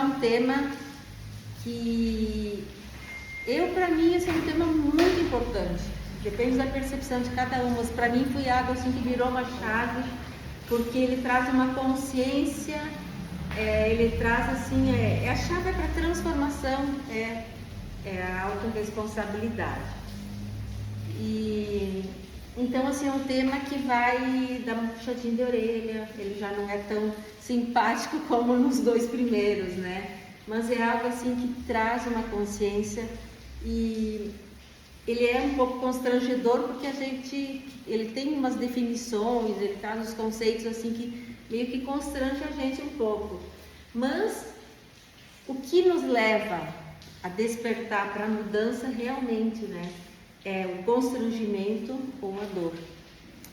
um tema que para mim, esse é um tema muito importante. Depende da percepção de cada um, mas para mim foi algo assim que virou uma chave, porque ele traz uma consciência, ele traz assim, a chave para a transformação, é a autorresponsabilidade. E então assim, é um tema que vai dar uma puxadinha de orelha, ele já não é tão simpático como nos dois primeiros, né? Mas é algo assim que traz uma consciência e ele é um pouco constrangedor porque ele tem umas definições, ele traz os conceitos assim que meio que constrange a gente um pouco. Mas o que nos leva a despertar para a mudança realmente, né, é o constrangimento ou a dor.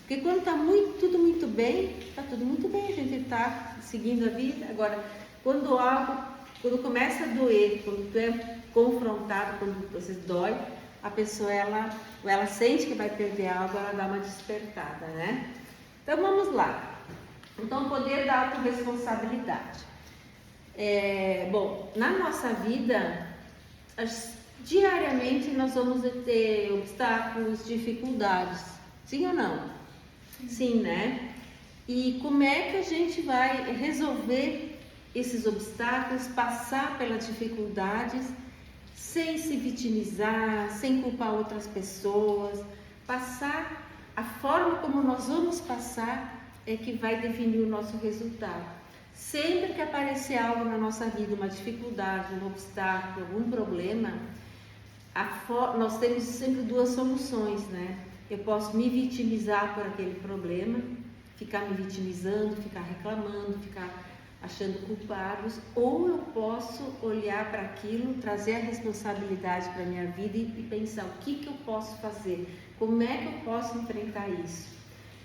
Porque quando está tudo muito bem, está tudo muito bem, a gente está seguindo a vida. Agora, quando começa a doer, quando tu é confrontado, quando você dói, a pessoa, ela sente que vai perder algo, ela dá uma despertada, né? Então, vamos lá. Então, o poder da autorresponsabilidade. Bom, na nossa vida, diariamente nós vamos ter obstáculos, dificuldades. Sim ou não? Sim, né? E como é que a gente vai resolver esses obstáculos, passar pelas dificuldades, sem se vitimizar, sem culpar outras pessoas? Passar, a forma como nós vamos passar é que vai definir o nosso resultado. Sempre que aparecer algo na nossa vida, uma dificuldade, um obstáculo, algum problema, nós temos sempre duas soluções, né? Eu posso me vitimizar por aquele problema, ficar me vitimizando, ficar reclamando, ficar achando culpados, ou eu posso olhar para aquilo, trazer a responsabilidade para a minha vida e pensar o que eu posso fazer, como é que eu posso enfrentar isso,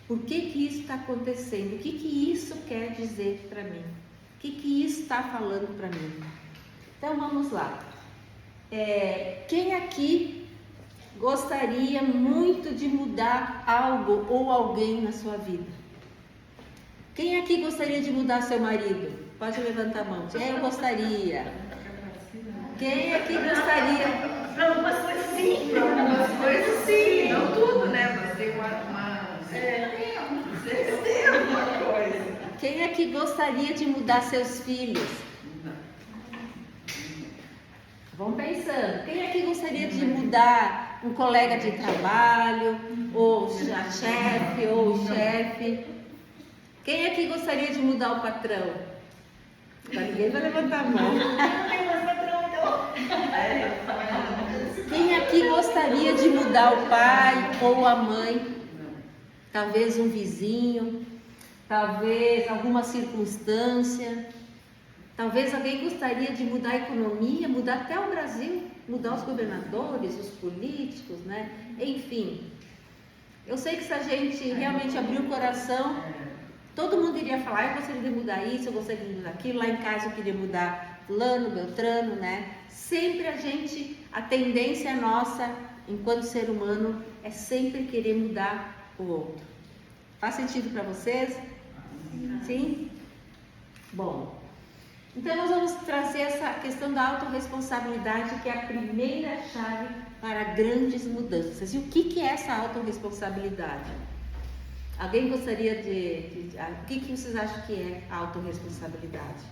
por que isso está acontecendo, o que isso quer dizer para mim, o que isso está falando para mim. Então vamos lá. Quem aqui gostaria muito de mudar algo ou alguém na sua vida? Quem aqui gostaria de mudar seu marido? Pode levantar a mão. Eu gostaria. Quem aqui gostaria? Para algumas coisas sim. Para algumas coisas sim. Não tudo, né? Mas tem uma coisa. Quem aqui gostaria de mudar seus filhos? Vão pensando. Quem aqui gostaria de mudar um colega de trabalho, ou a chefe, ou o chefe? Quem aqui gostaria de mudar o patrão? Ninguém vai levantar a mão. Não tem mais patrão, então. Quem aqui gostaria de mudar o pai ou a mãe? Talvez um vizinho, talvez alguma circunstância. Talvez alguém gostaria de mudar a economia, mudar até o Brasil, mudar os governadores, os políticos, né? Enfim, eu sei que se a gente realmente abrir o coração, todo mundo iria falar, eu gostaria de mudar isso, eu gostaria de mudar aquilo, lá em casa eu queria mudar fulano, beltrano, né? Sempre a tendência nossa, enquanto ser humano, é sempre querer mudar o outro. Faz sentido para vocês? Sim? Bom, então nós vamos trazer essa questão da autorresponsabilidade, que é a primeira chave para grandes mudanças. E o que é essa autorresponsabilidade? Alguém gostaria o que vocês acham que é a autorresponsabilidade?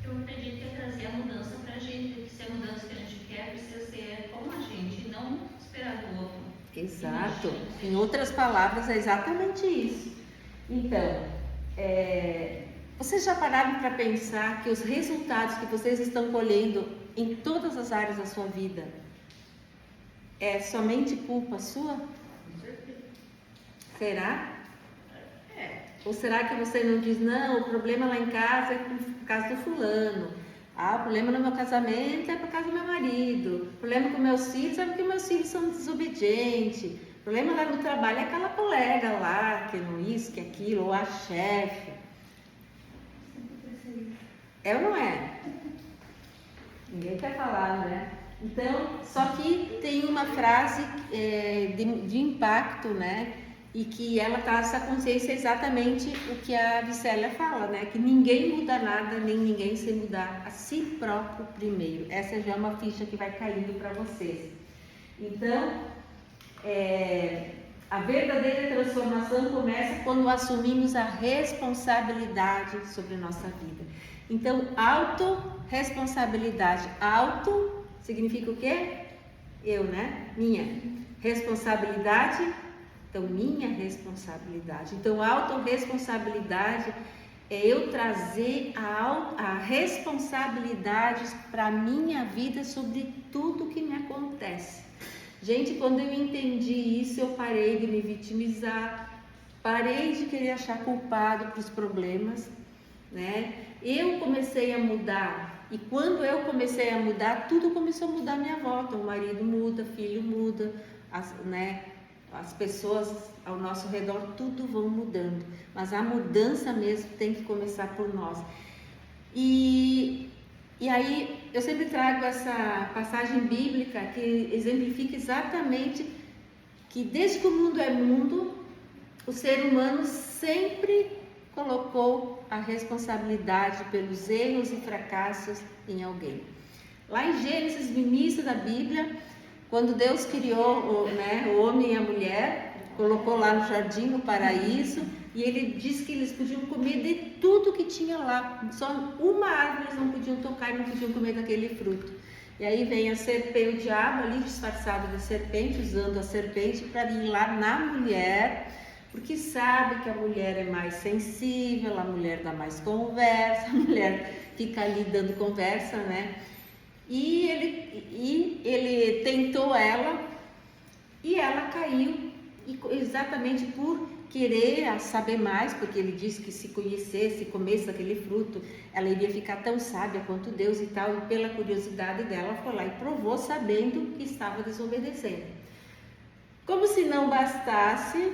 Eu acredito que é trazer a mudança para a gente, porque se a mudança que a gente quer precisa ser como a gente, não esperar do outro. Exato. Em outras palavras, é exatamente isso. Então, vocês já pararam para pensar que os resultados que vocês estão colhendo em todas as áreas da sua vida é somente culpa sua? Será? Ou será que você não diz, não, o problema lá em casa é por causa do fulano. O problema no meu casamento é por causa do meu marido. O problema com meus filhos é porque meus filhos são desobedientes. O problema lá no trabalho é aquela colega lá, que não isso, que aquilo, ou a chefe. É ou não é? Ninguém quer falar, né? Então, só que tem uma frase de impacto, né? E que ela traz essa consciência exatamente o que a Vicélia fala, né? Que ninguém muda nada, nem ninguém se mudar a si próprio primeiro. Essa já é uma ficha que vai caindo para vocês. Então, a verdadeira transformação começa quando assumimos a responsabilidade sobre a nossa vida. Então, autorresponsabilidade. Auto significa o quê? Eu, né? Minha. Responsabilidade, então minha responsabilidade. Então, autorresponsabilidade é eu trazer a responsabilidade para a minha vida sobre tudo que me acontece. Gente, quando eu entendi isso, eu parei de me vitimizar, parei de querer achar culpado para os problemas, né? Eu comecei a mudar, e quando eu comecei a mudar, tudo começou a mudar à minha volta. O marido muda, filho muda, as pessoas ao nosso redor, tudo vão mudando. Mas a mudança mesmo tem que começar por nós. E aí eu sempre trago essa passagem bíblica que exemplifica exatamente que desde que o mundo é mundo, o ser humano sempre colocou a responsabilidade pelos erros e fracassos em alguém. Lá em Gênesis, no início da Bíblia, quando Deus criou o homem e a mulher, colocou lá no jardim, no paraíso, e ele disse que eles podiam comer de tudo que tinha lá, só uma árvore eles não podiam tocar e não podiam comer daquele fruto. E aí vem a serpente, o diabo ali disfarçado de serpente, usando a serpente para ir lá na mulher, porque sabe que a mulher é mais sensível, a mulher dá mais conversa, a mulher fica ali dando conversa, né? E ele tentou ela e ela caiu, exatamente por querer saber mais, porque ele disse que se conhecesse, comesse aquele fruto, ela iria ficar tão sábia quanto Deus e tal, e pela curiosidade dela foi lá e provou, sabendo que estava desobedecendo. Como se não bastasse,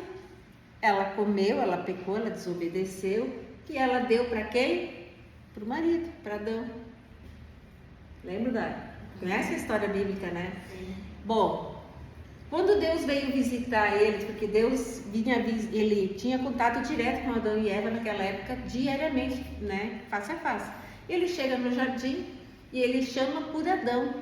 ela comeu, ela pecou, ela desobedeceu, e ela deu para quem? Para o marido, para Adão. Lembra? Conhece a história bíblica, né? Sim. Bom, quando Deus veio visitar eles, porque Deus ele tinha contato direto com Adão e Eva naquela época, diariamente, né? Face a face. Ele chega no jardim e ele chama por Adão.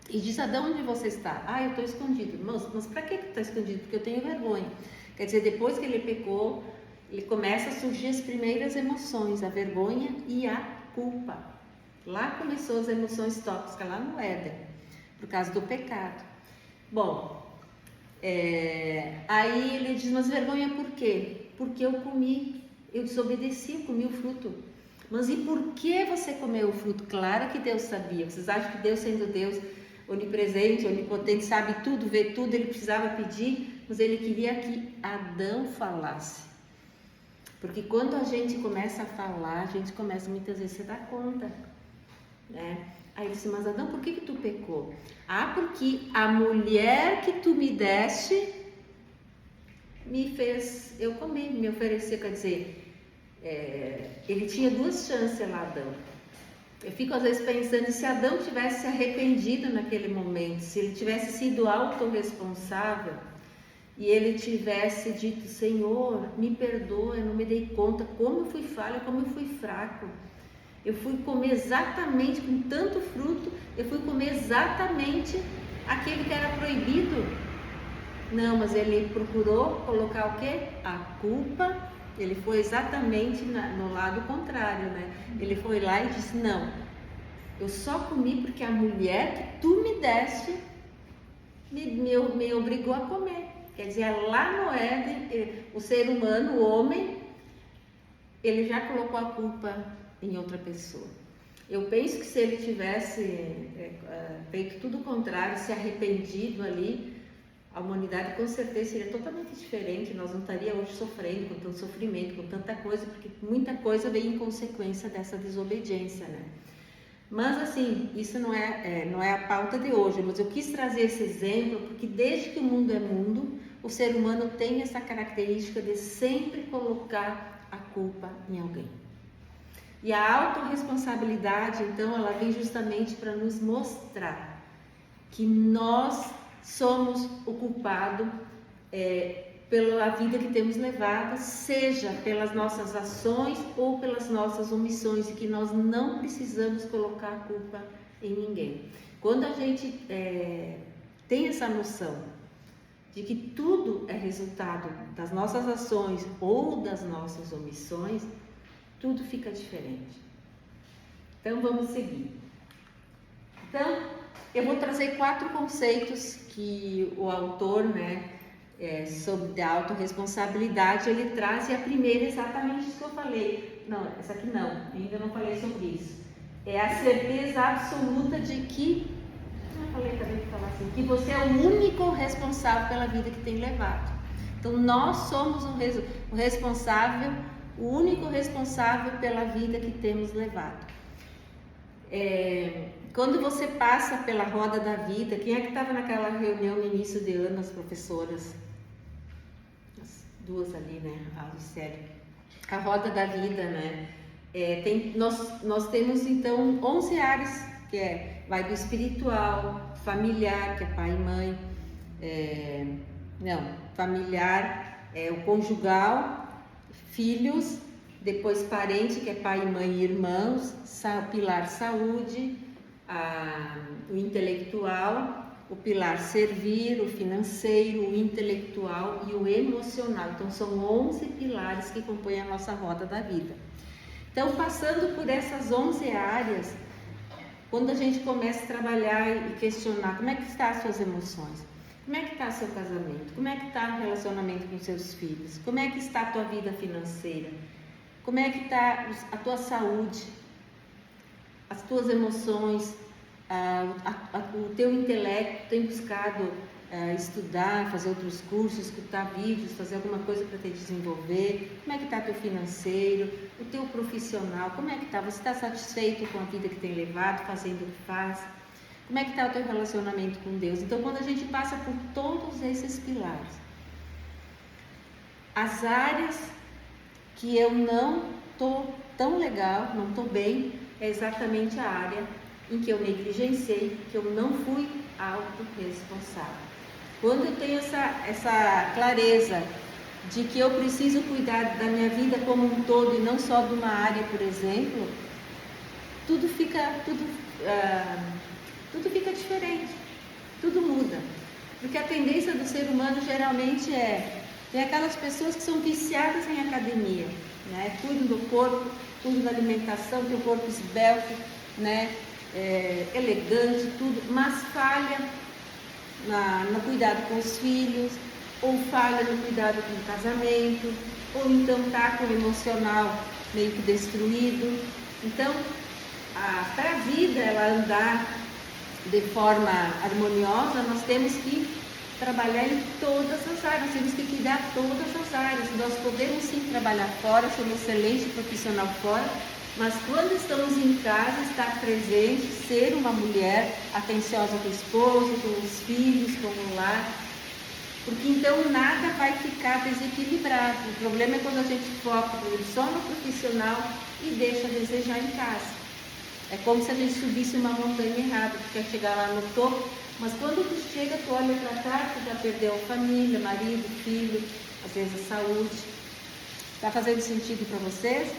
E diz: Adão, onde você está? Ah, eu estou escondido. Mas para que está escondido? Porque eu tenho vergonha. Quer dizer, depois que ele pecou, ele começa a surgir as primeiras emoções, a vergonha e a culpa. Lá começou as emoções tóxicas, lá no Éden, por causa do pecado. Bom, aí ele diz: mas vergonha por quê? Porque eu desobedeci, eu comi o fruto. Mas e por que você comeu o fruto? Claro que Deus sabia. Vocês acham que Deus, sendo Deus onipresente, onipotente, sabe tudo, vê tudo, ele precisava pedir, mas ele queria que Adão falasse. Porque quando a gente começa a falar, a gente começa muitas vezes a se dar conta, né? Aí ele disse: mas Adão, por que tu pecou? Ah, porque a mulher que tu me deste me fez eu comer, me oferecer. Quer dizer, ele tinha duas chances lá, Adão. Eu fico às vezes pensando, se Adão tivesse se arrependido naquele momento, se ele tivesse sido autorresponsável e ele tivesse dito: Senhor, me perdoa, eu não me dei conta, como eu fui falho, como eu fui fraco. Eu fui comer exatamente, com tanto fruto, eu fui comer exatamente aquele que era proibido. Não, mas ele procurou colocar o quê? A culpa. Ele foi exatamente no lado contrário, né? Ele foi lá e disse: não, eu só comi porque a mulher que tu me deste me obrigou a comer. Quer dizer, lá no Éden, o ser humano, o homem, ele já colocou a culpa em outra pessoa. Eu penso que se ele tivesse feito tudo o contrário, se arrependido ali, a humanidade com certeza seria totalmente diferente. Nós não estaríamos hoje sofrendo com tanto sofrimento, com tanta coisa, porque muita coisa veio em consequência dessa desobediência, né? Mas assim, isso não é a pauta de hoje, mas eu quis trazer esse exemplo porque desde que o mundo é mundo, o ser humano tem essa característica de sempre colocar a culpa em alguém. E a autorresponsabilidade, então, ela vem justamente para nos mostrar que nós somos o culpado pela vida que temos levado, seja pelas nossas ações ou pelas nossas omissões, e que nós não precisamos colocar a culpa em ninguém. Quando a gente tem essa noção de que tudo é resultado das nossas ações ou das nossas omissões, tudo fica diferente. Então vamos seguir. Então eu vou trazer 4 conceitos que o autor, sobre a autorresponsabilidade, ele traz, e a primeira é exatamente isso que eu falei. Não, essa aqui não, ainda não falei sobre isso. É a certeza absoluta de que, que você é o único responsável pela vida que tem levado. Então nós somos o responsável, o único responsável pela vida que temos levado. Quando você passa pela roda da vida, quem é que estava naquela reunião no início de ano, as professoras? As duas ali, né? A Lucélia. A roda da vida, né? Nós temos então 11 áreas, que vai do espiritual, familiar, que é pai e mãe, familiar, o conjugal, filhos, depois parente, que é pai, mãe e irmãos, pilar saúde, o intelectual, o pilar servir, o financeiro, o intelectual e o emocional. Então são 11 pilares que compõem a nossa roda da vida. Então, passando por essas 11 áreas, quando a gente começa a trabalhar e questionar como é que estão as suas emoções, como é que está o seu casamento, como é que está o relacionamento com seus filhos, como é que está a tua vida financeira, como é que está a tua saúde, as tuas emoções, o teu intelecto, tem buscado estudar, fazer outros cursos, escutar vídeos, fazer alguma coisa para te desenvolver, como é que está teu financeiro, o teu profissional, como é que está, você está satisfeito com a vida que tem levado, fazendo o que faz, como é que está o teu relacionamento com Deus? Então, quando a gente passa por todos esses pilares, as áreas que eu não estou tão legal, não estou bem, é exatamente a área em que eu negligenciei, que eu não fui autorresponsável. Quando eu tenho essa clareza de que eu preciso cuidar da minha vida como um todo e não só de uma área, por exemplo, tudo fica diferente, tudo muda. Porque a tendência do ser humano geralmente tem aquelas pessoas que são viciadas em academia, né? Cuidam do corpo, cuidam da alimentação, tem o corpo esbelto, né? Elegante, tudo, mas falha no cuidado com os filhos, ou falha no cuidado com o casamento, ou então está com o emocional meio que destruído. Então, para a vida ela andar de forma harmoniosa, nós temos que trabalhar em todas as áreas, nós temos que cuidar de todas as áreas. Nós podemos sim trabalhar fora, ser um excelente profissional fora, mas quando estamos em casa, estar presente, ser uma mulher atenciosa com o esposo, com os filhos, com o lar, porque então nada vai ficar desequilibrado. O problema é quando a gente foca só no profissional e deixa a desejar em casa. É como se a gente subisse uma montanha errada, tu quer chegar lá no topo, mas quando tu chega, tu olha para trás, tu já perdeu a família, marido, filho, às vezes a saúde. Está fazendo sentido para vocês?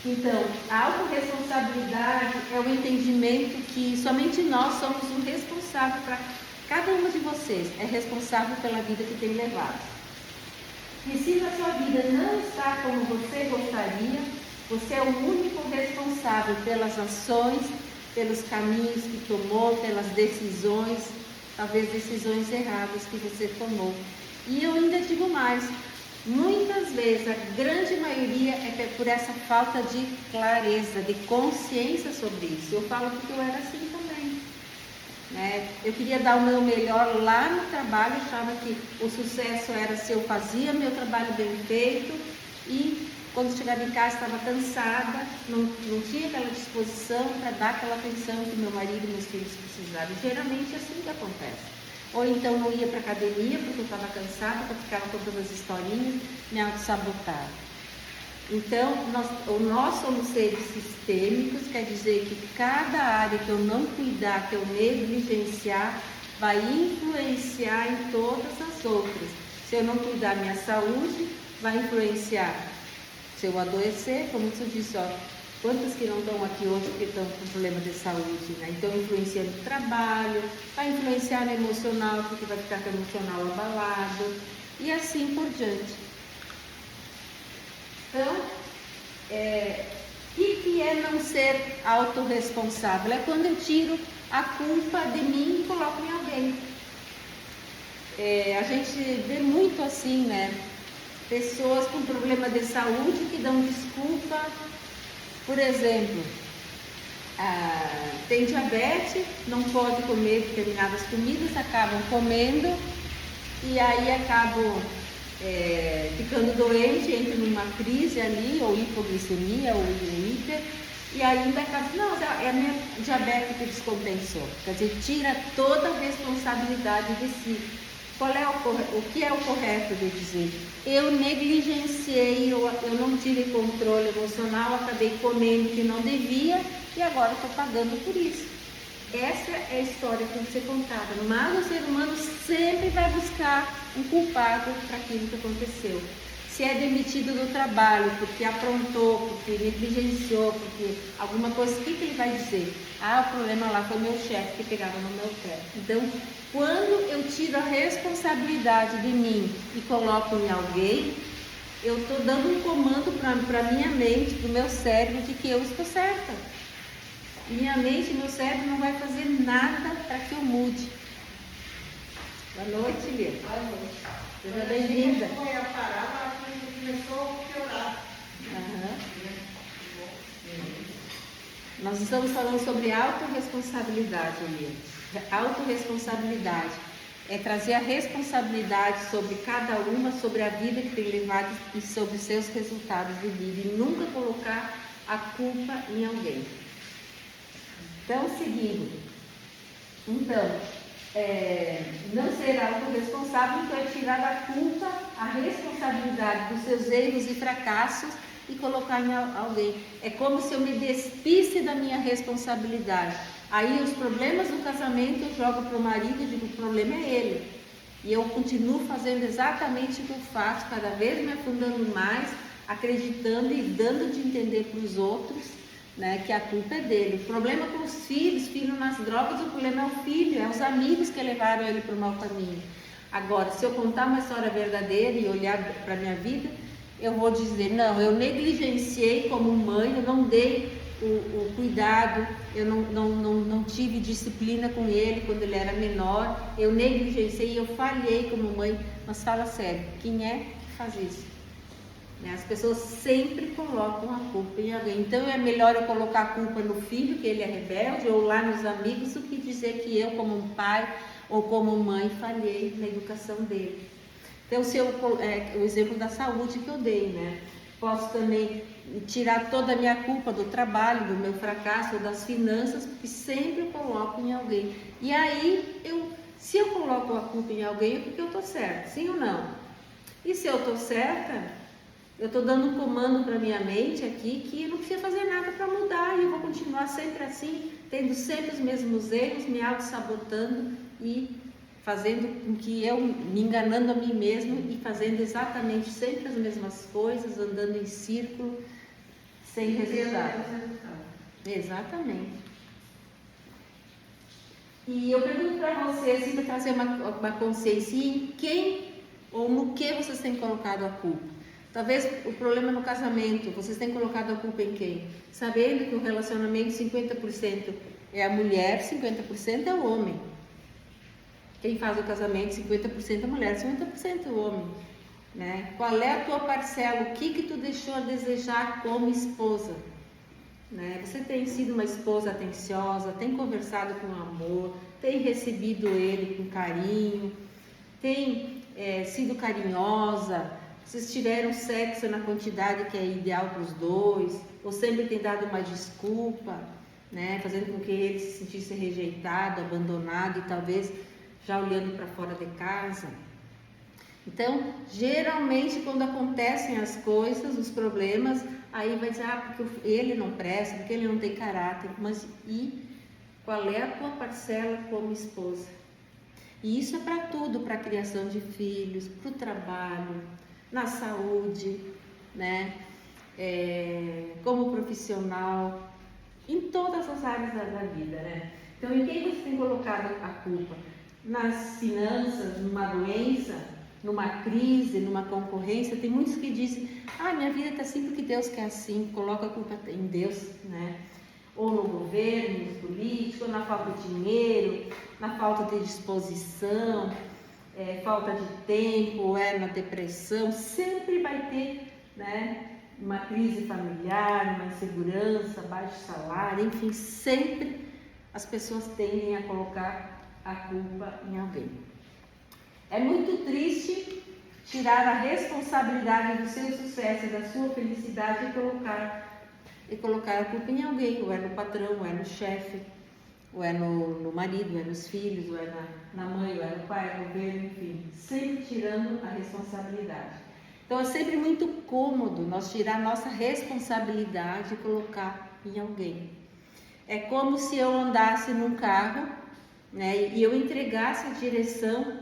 Então, a autorresponsabilidade é o entendimento que somente nós somos o responsável para cada uma de vocês, é responsável pela vida que tem levado. E se na sua vida não está como você gostaria, você é o único responsável pelas ações, pelos caminhos que tomou, pelas decisões, talvez decisões erradas que você tomou. E eu ainda digo mais, muitas vezes, a grande maioria é por essa falta de clareza, de consciência sobre isso. Eu falo porque eu era assim também, né? Eu queria dar o meu melhor lá no trabalho, achava que o sucesso era se eu fazia meu trabalho bem feito e quando chegava em casa estava cansada, não tinha aquela disposição para dar aquela atenção que meu marido e meus filhos precisavam. Geralmente é assim que acontece. Ou então não ia para a academia porque eu estava cansada, porque ficava contando as historinhas, me auto-sabotava. Então, nós somos seres sistêmicos, quer dizer que cada área que eu não cuidar, que eu negligenciar, vai influenciar em todas as outras. Se eu não cuidar da minha saúde, vai influenciar. Se eu adoecer, como você disse, ó, quantas que não estão aqui hoje porque estão com problema de saúde, né? Então, influencia no trabalho, vai influenciar no emocional, porque vai ficar com o emocional abalado, e assim por diante. Então, o que é não ser autorresponsável? É quando eu tiro a culpa de mim e coloco em alguém. A gente vê muito assim, né? Pessoas com problema de saúde que dão desculpa. Por exemplo, tem diabetes, não pode comer determinadas comidas, acabam comendo e aí acabam ficando doente, entra numa crise ali, ou hipoglicemia, ou hiper, e ainda acaba, não, é a minha diabetes que descompensou. Quer dizer, tira toda a responsabilidade de si. O que é o correto de dizer? Eu negligenciei, eu não tive controle emocional, acabei comendo o que não devia e agora estou pagando por isso. Essa é a história que tem que ser contada. Mas o ser humano sempre vai buscar um culpado para aquilo que aconteceu. Se é demitido do trabalho porque aprontou, porque negligenciou, porque alguma coisa, o que ele vai dizer? O problema lá foi meu chefe que pegava no meu pé. Então, quando eu tiro a responsabilidade de mim e coloco em alguém, eu estou dando um comando para a minha mente, para o meu cérebro, de que eu estou certa. Minha mente e meu cérebro não vai fazer nada para que eu mude. Boa noite, Lia. Boa noite. Seja bem-vinda. Foi a parar, a coisa começou a piorar. Nós estamos falando sobre autorresponsabilidade, Lia. Autorresponsabilidade é trazer a responsabilidade sobre cada uma, sobre a vida que tem levado e sobre seus resultados de vida, e nunca colocar a culpa em alguém. Então, seguindo. Então, não ser autorresponsável, então é tirar a culpa, a responsabilidade dos seus erros e fracassos e colocar em alguém. É como se eu me despisse da minha responsabilidade. Aí os problemas do casamento eu jogo para o marido e digo, o problema é ele. E eu continuo fazendo exatamente o que eu faço, cada vez me afundando mais, acreditando e dando de entender para os outros, né, que a culpa é dele. O problema com os filhos, filho nas drogas, o problema é o filho, é os amigos que levaram ele para o mau caminho. Agora, se eu contar uma história verdadeira e olhar para a minha vida, eu vou dizer, não, eu negligenciei como mãe, eu não dei o cuidado, eu não tive disciplina com ele quando ele era menor, eu negligenciei, eu falhei como mãe. Mas fala sério, quem é que faz isso? As pessoas sempre colocam a culpa em alguém. Então é melhor eu colocar a culpa no filho, que ele é rebelde, ou lá nos amigos, do que dizer que eu, como um pai ou como mãe, falhei na educação dele. Então, o exemplo da saúde que eu dei, né? Posso também tirar toda a minha culpa do trabalho, do meu fracasso, das finanças, porque sempre eu coloco em alguém. E aí, se eu coloco a culpa em alguém, é porque eu estou certa, sim ou não? E se eu estou certa, eu estou dando um comando para minha mente aqui que eu não precisa fazer nada para mudar, e eu vou continuar sempre assim, tendo sempre os mesmos erros, me auto-sabotando e fazendo com que eu, me enganando a mim mesmo e fazendo exatamente sempre as mesmas coisas, andando em círculo, sem resultado. Exatamente. E eu pergunto para vocês, assim, para trazer uma consciência, em quem ou no que vocês têm colocado a culpa? Talvez o problema no casamento, vocês têm colocado a culpa em quem? Sabendo que o relacionamento 50% é a mulher, 50% é o homem. Quem faz o casamento, 50% é a mulher, 50% é o homem, né? Qual é a tua parcela? O que tu deixou a desejar como esposa? Né? Você tem sido uma esposa atenciosa, tem conversado com amor, tem recebido ele com carinho, tem sido carinhosa, vocês tiveram sexo na quantidade que é ideal para os dois, ou sempre tem dado uma desculpa, né? Fazendo com que ele se sentisse rejeitado, abandonado e talvez já olhando para fora de casa. Então, geralmente quando acontecem as coisas, os problemas, aí vai dizer, porque ele não presta, porque ele não tem caráter. Mas e qual é a tua parcela como esposa? E isso é para tudo, para a criação de filhos, para o trabalho, na saúde, né? Como profissional, em todas as áreas da vida, né? Então, em quem você tem colocado a culpa? Nas finanças, numa doença, numa crise, numa concorrência? Tem muitos que dizem, minha vida está assim porque Deus quer assim, coloca a culpa em Deus, né? Ou no governo, nos políticos, ou na falta de dinheiro, na falta de disposição, falta de tempo, na depressão. Sempre vai ter, né, uma crise familiar, uma insegurança, baixo salário, enfim, sempre as pessoas tendem a colocar a culpa em alguém. É muito triste tirar a responsabilidade do seu sucesso e da sua felicidade e colocar a culpa em alguém, ou é no patrão, ou é no chefe, ou é no marido, ou é nos filhos, ou é na mãe, ou é no pai, no governo, enfim, sempre tirando a responsabilidade. Então é sempre muito cômodo nós tirar a nossa responsabilidade e colocar em alguém. É como se eu andasse num carro, né, e eu entregasse a direção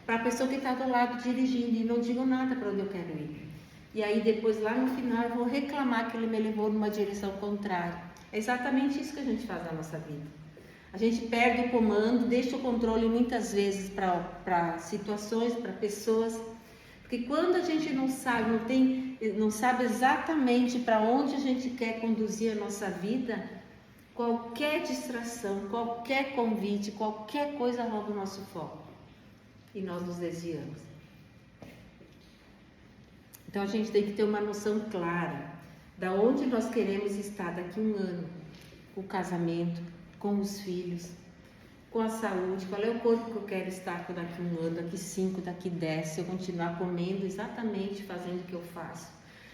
para a pessoa que está do lado dirigindo e não digo nada para onde eu quero ir. E aí depois lá no final eu vou reclamar que ele me levou numa direção contrária. É exatamente isso que a gente faz na nossa vida. A gente perde o comando, deixa o controle muitas vezes para situações, para pessoas. Porque quando a gente não sabe exatamente para onde a gente quer conduzir a nossa vida, qualquer distração, qualquer convite, qualquer coisa rouba o nosso foco. E nós nos desviamos. Então a gente tem que ter uma noção clara da onde nós queremos estar daqui a um ano, com o casamento, com os filhos, com a saúde, qual é o corpo que eu quero estar daqui a um ano, daqui 5, daqui 10, se eu continuar comendo exatamente fazendo o que eu faço.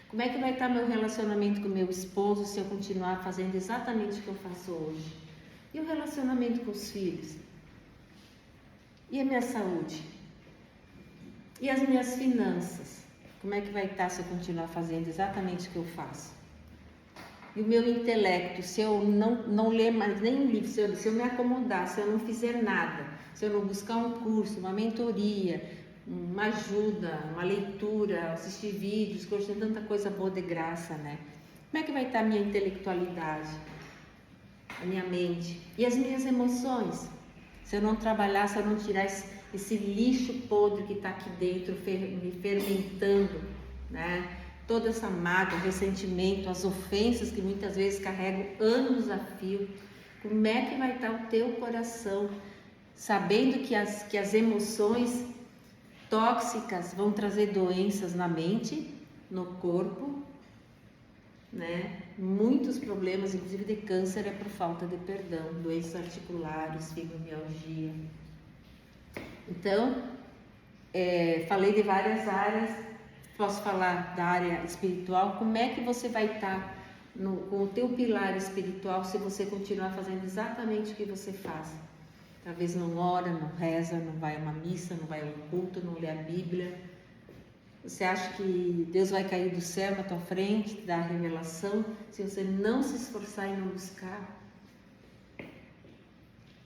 Como é que vai estar meu relacionamento com meu esposo se eu continuar fazendo exatamente o que eu faço hoje? E o relacionamento com os filhos? E a minha saúde? E as minhas finanças? Como é que vai estar se eu continuar fazendo exatamente o que eu faço? E o meu intelecto, se eu não ler mais nenhum livro, se eu me acomodar, se eu não fizer nada, se eu não buscar um curso, uma mentoria, uma ajuda, uma leitura, assistir vídeos, que hoje tem tanta coisa boa de graça, né? Como é que vai estar a minha intelectualidade, a minha mente e as minhas emoções? Se eu não trabalhar, se eu não tirar esse lixo podre que está aqui dentro, me fermentando, né? Toda essa mágoa, ressentimento, as ofensas que muitas vezes carrego anos a fio. Como é que vai estar o teu coração, sabendo que as emoções tóxicas vão trazer doenças na mente, no corpo, né? Muitos problemas, inclusive de câncer, é por falta de perdão, doenças articulares, fibromialgia. Então, falei de várias áreas. Posso falar da área espiritual. Como é que você vai estar com o teu pilar espiritual se você continuar fazendo exatamente o que você faz? Talvez não ora, não reza, não vai a uma missa, não vai a um culto, não lê a Bíblia. Você acha que Deus vai cair do céu na tua frente, te dar a revelação, se você não se esforçar e não buscar?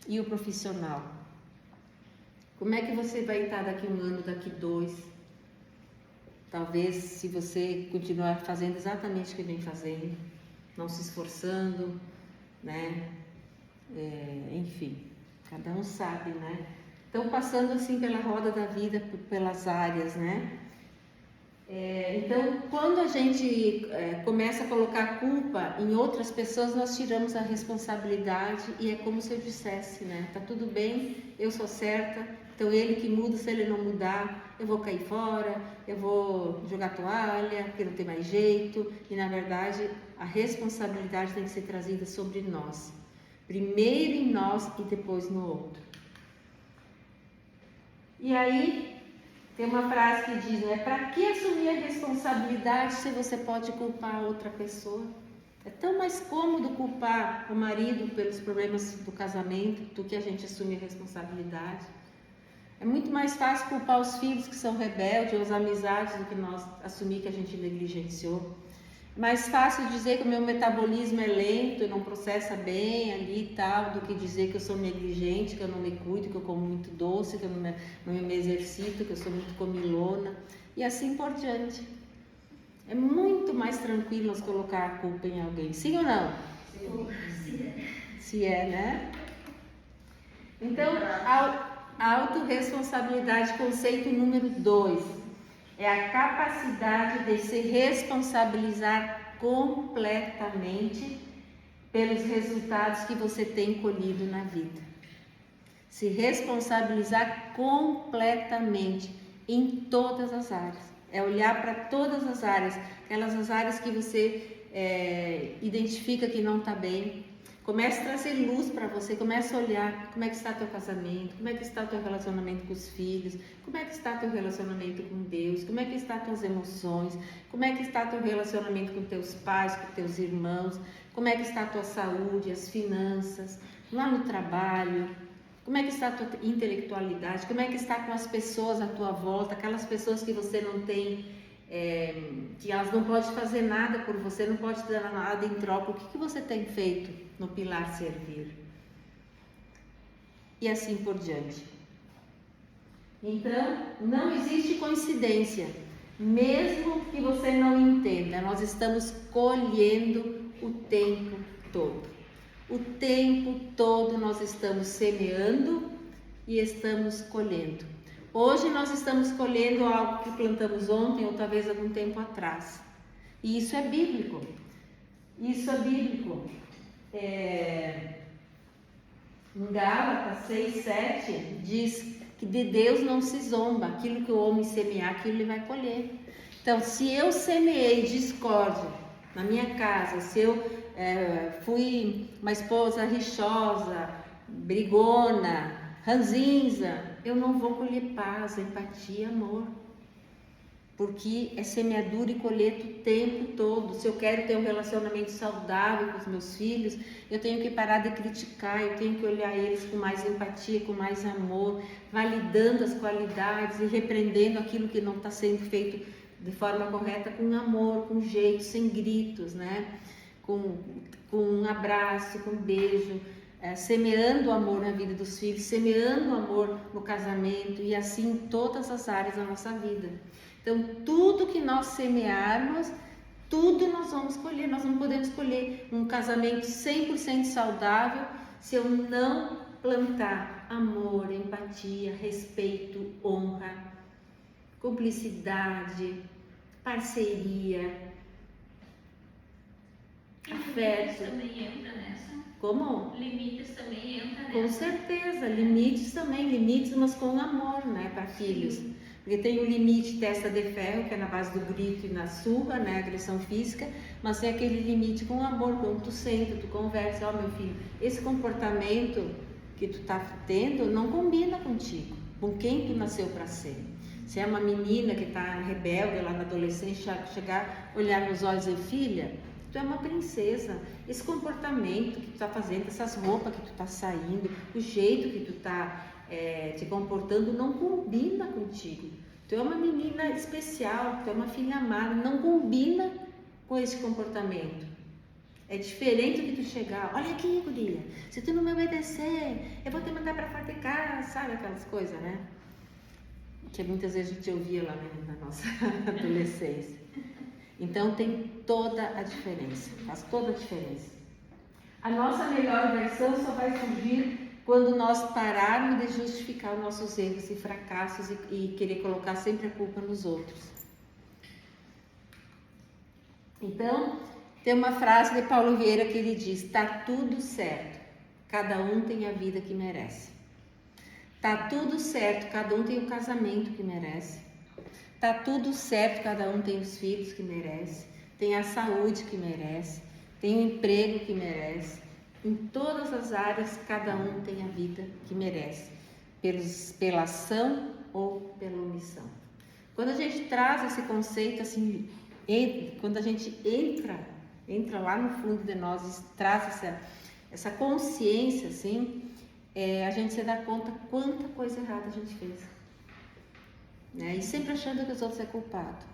E o profissional? Como é que você vai estar daqui 1 ano, daqui 2? Talvez, se você continuar fazendo exatamente o que vem fazendo, não se esforçando, né? Enfim, cada um sabe, né? Então, passando assim pela roda da vida, pelas áreas, né? Então, quando a gente começa a colocar culpa em outras pessoas, nós tiramos a responsabilidade e é como se eu dissesse, né? Tá tudo bem, eu sou certa, então ele que muda, se ele não mudar, eu vou cair fora, eu vou jogar toalha, porque não tem mais jeito. E na verdade, a responsabilidade tem que ser trazida sobre nós. Primeiro em nós e depois no outro. E aí, tem uma frase que diz, né? Para que assumir a responsabilidade se você pode culpar a outra pessoa? É tão mais cômodo culpar o marido pelos problemas do casamento do que a gente assumir a responsabilidade. É muito mais fácil culpar os filhos que são rebeldes ou as amizades do que nós assumir que a gente negligenciou. Mais fácil dizer que o meu metabolismo é lento, não processa bem ali e tal, do que dizer que eu sou negligente, que eu não me cuido, que eu como muito doce, que eu não me exercito, que eu sou muito comilona e assim por diante. É muito mais tranquilo nós colocar a culpa em alguém, sim ou não? Se é, né? Então, a autorresponsabilidade, conceito número 2. É a capacidade de se responsabilizar completamente pelos resultados que você tem colhido na vida. Se responsabilizar completamente em todas as áreas. É olhar para todas as áreas, aquelas áreas que você identifica que não está bem. Comece a trazer luz para você, comece a olhar como é que está teu casamento, como é que está teu relacionamento com os filhos, como é que está teu relacionamento com Deus, como é que está tuas emoções, como é que está teu relacionamento com teus pais, com teus irmãos, como é que está a tua saúde, as finanças, lá no trabalho, como é que está a tua intelectualidade, como é que está com as pessoas à tua volta, aquelas pessoas que você não tem, que elas não podem fazer nada por você, não pode dar nada em troca. O que você tem feito no pilar servir? E assim por diante. Então, não existe coincidência. Mesmo que você não entenda, nós estamos colhendo o tempo todo. O tempo todo nós estamos semeando e estamos colhendo. Hoje nós estamos colhendo algo que plantamos ontem ou talvez algum tempo atrás. E isso é bíblico. Isso é bíblico. Em Gálatas 6:7 diz que de Deus não se zomba. Aquilo que o homem semear, aquilo ele vai colher. Então, se eu semeei discórdia na minha casa, se eu fui uma esposa rixosa, brigona, ranzinza, eu não vou colher paz, empatia, amor. Porque é semeadura e colheita o tempo todo. Se eu quero ter um relacionamento saudável com os meus filhos, eu tenho que parar de criticar, eu tenho que olhar eles com mais empatia, com mais amor, validando as qualidades e repreendendo aquilo que não está sendo feito de forma correta, com amor, com jeito, sem gritos, né? Com um abraço, com um beijo, semeando amor na vida dos filhos, semeando amor no casamento e assim em todas as áreas da nossa vida. Então, tudo que nós semearmos, tudo nós vamos colher. Nós não podemos colher um casamento 100% saudável se eu não plantar amor, empatia, respeito, honra, cumplicidade, parceria, afeto. Limites também entra nessa? Como? Limites também entra nessa? Com certeza, limites também, limites, mas com amor, né, para filhos. Porque tem o limite testa de ferro, que é na base do grito e na surra, né, agressão física, mas tem aquele limite com amor, quando tu senta, tu conversa, ó meu filho, esse comportamento que tu tá tendo não combina contigo, com quem tu nasceu para ser. Se é uma menina que tá rebelde lá na adolescência, chegar, olhar nos olhos e filha, tu é uma princesa, esse comportamento que tu tá fazendo, essas roupas que tu tá saindo, o jeito que tu tá te comportando não combina contigo. Tu é uma menina especial, tu é uma filha amada, não combina com esse comportamento. É diferente do que tu chegar, olha aqui, guria, se tu não me obedecer, eu vou te mandar para fora de casa, sabe aquelas coisas, né? Que muitas vezes a gente ouvia lá na nossa adolescência. Então tem toda a diferença, faz toda a diferença. A nossa melhor versão só vai surgir quando nós pararmos de justificar os nossos erros e fracassos e querer colocar sempre a culpa nos outros. Então, tem uma frase de Paulo Vieira que ele diz: tá tudo certo, cada um tem a vida que merece. Tá tudo certo, cada um tem o casamento que merece. Tá tudo certo, cada um tem os filhos que merece, tem a saúde que merece, tem o emprego que merece. Em todas as áreas, cada um tem a vida que merece, pela ação ou pela omissão. Quando a gente traz esse conceito assim, quando a gente entra lá no fundo de nós e traz essa consciência assim, a gente se dá conta quanta coisa errada a gente fez, né? E sempre achando que os outros é culpado.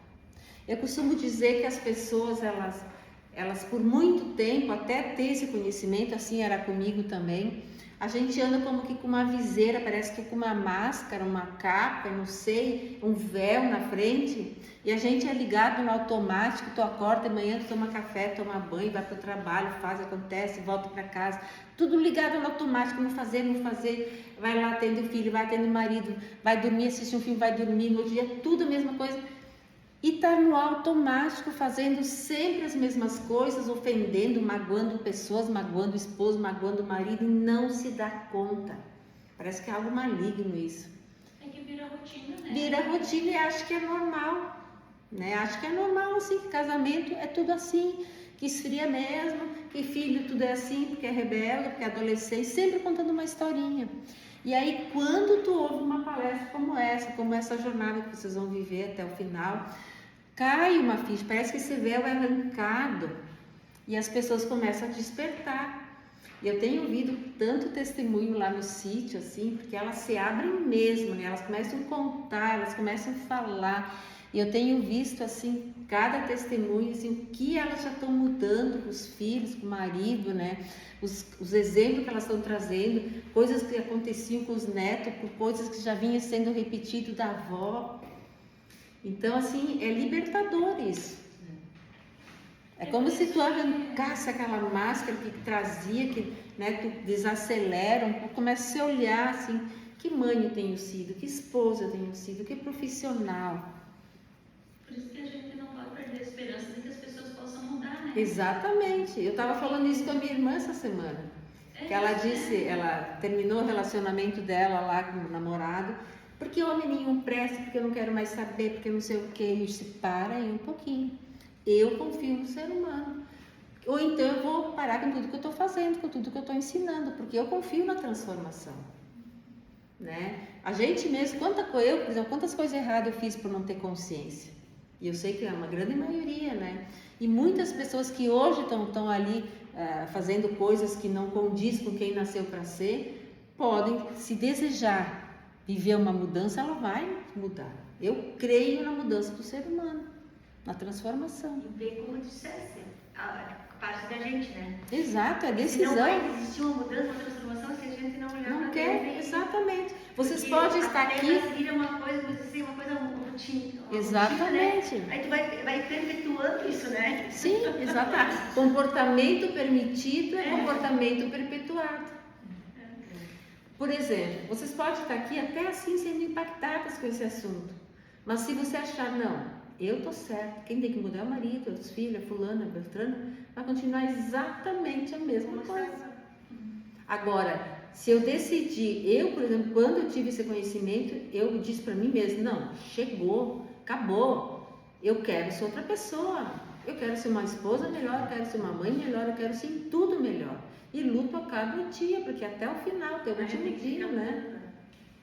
Eu costumo dizer que as pessoas, elas por muito tempo, até ter esse conhecimento, assim era comigo também, a gente anda como que com uma viseira, parece que com uma máscara, uma capa, não sei, um véu na frente, e a gente é ligado no automático, tu acorda de manhã, tu toma café, toma banho, vai para o trabalho, faz, acontece, volta para casa, tudo ligado no automático, não fazer, vai lá atende o filho, vai atende o marido, vai dormir, assiste um filme, vai dormir, no outro dia, tudo a mesma coisa. E tá no automático, fazendo sempre as mesmas coisas, ofendendo, magoando pessoas, magoando o esposo, magoando o marido, e não se dá conta. Parece que é algo maligno isso. É que vira rotina, né? Vira rotina e acha que é normal, né? Acho que é normal assim, que casamento é tudo assim, que esfria mesmo, que filho tudo é assim, porque é rebelde, porque é adolescente, sempre contando uma historinha. E aí, quando tu ouve uma palestra como essa jornada que vocês vão viver até o final, cai uma ficha, parece que esse véu é arrancado e as pessoas começam a despertar. E eu tenho ouvido tanto testemunho lá no sítio, assim, porque elas se abrem mesmo, né? Elas começam a contar, elas começam a falar. E eu tenho visto, assim, cada testemunho, assim, o que elas já estão mudando com os filhos, com o marido, né? Os exemplos que elas estão trazendo, coisas que aconteciam com os netos, por coisas que já vinham sendo repetido da avó. Então, assim, é libertador isso. É como se tu arrancasse aquela máscara que trazia, que, né, tu desacelera um pouco, começa a se olhar assim, que mãe eu tenho sido, que esposa eu tenho sido, que profissional. Por isso que a gente não pode perder a esperança de que as pessoas possam mudar, né? Exatamente. Eu estava falando isso com a minha irmã essa semana. Que ela disse, ela terminou o relacionamento dela lá com o namorado, porque homem nenhum presta, porque eu não quero mais saber, porque não sei o que, e se para aí um pouquinho. Eu confio no ser humano. Ou então eu vou parar com tudo que eu estou fazendo, com tudo que eu estou ensinando, porque eu confio na transformação. Né? A gente mesmo, por exemplo, quantas coisas erradas eu fiz por não ter consciência? E eu sei que é uma grande maioria, né? E muitas pessoas que hoje estão ali fazendo coisas que não condiz com quem nasceu para ser, podem, se desejar viver uma mudança, ela vai mudar. Eu creio na mudança do ser humano, na transformação. E ver como dissesse, a parte da gente, né? Exato, é decisão. Não vai existir uma mudança, uma transformação se a gente não olhar Não pra quer, dentro. exatamente. Vocês Porque podem estar aqui. A vira uma coisa, mas assim, uma coisa rotina. Exatamente. Rotina, né? Aí tu vai perpetuando isso, né? Sim, exatamente. Comportamento permitido é comportamento perpetuado. Por exemplo, vocês podem estar aqui até assim sendo impactadas com esse assunto. Mas se você achar, não, eu tô certo, quem tem que mudar é o marido, os filhos, a fulana, a beltrana, vai continuar exatamente a mesma coisa. Agora, se eu decidir, por exemplo, quando eu tive esse conhecimento, eu disse para mim mesmo, não, chegou, acabou, eu quero ser outra pessoa, eu quero ser uma esposa melhor, eu quero ser uma mãe melhor, eu quero ser tudo melhor. E luto a cada dia, porque até o final, até o último dia, né?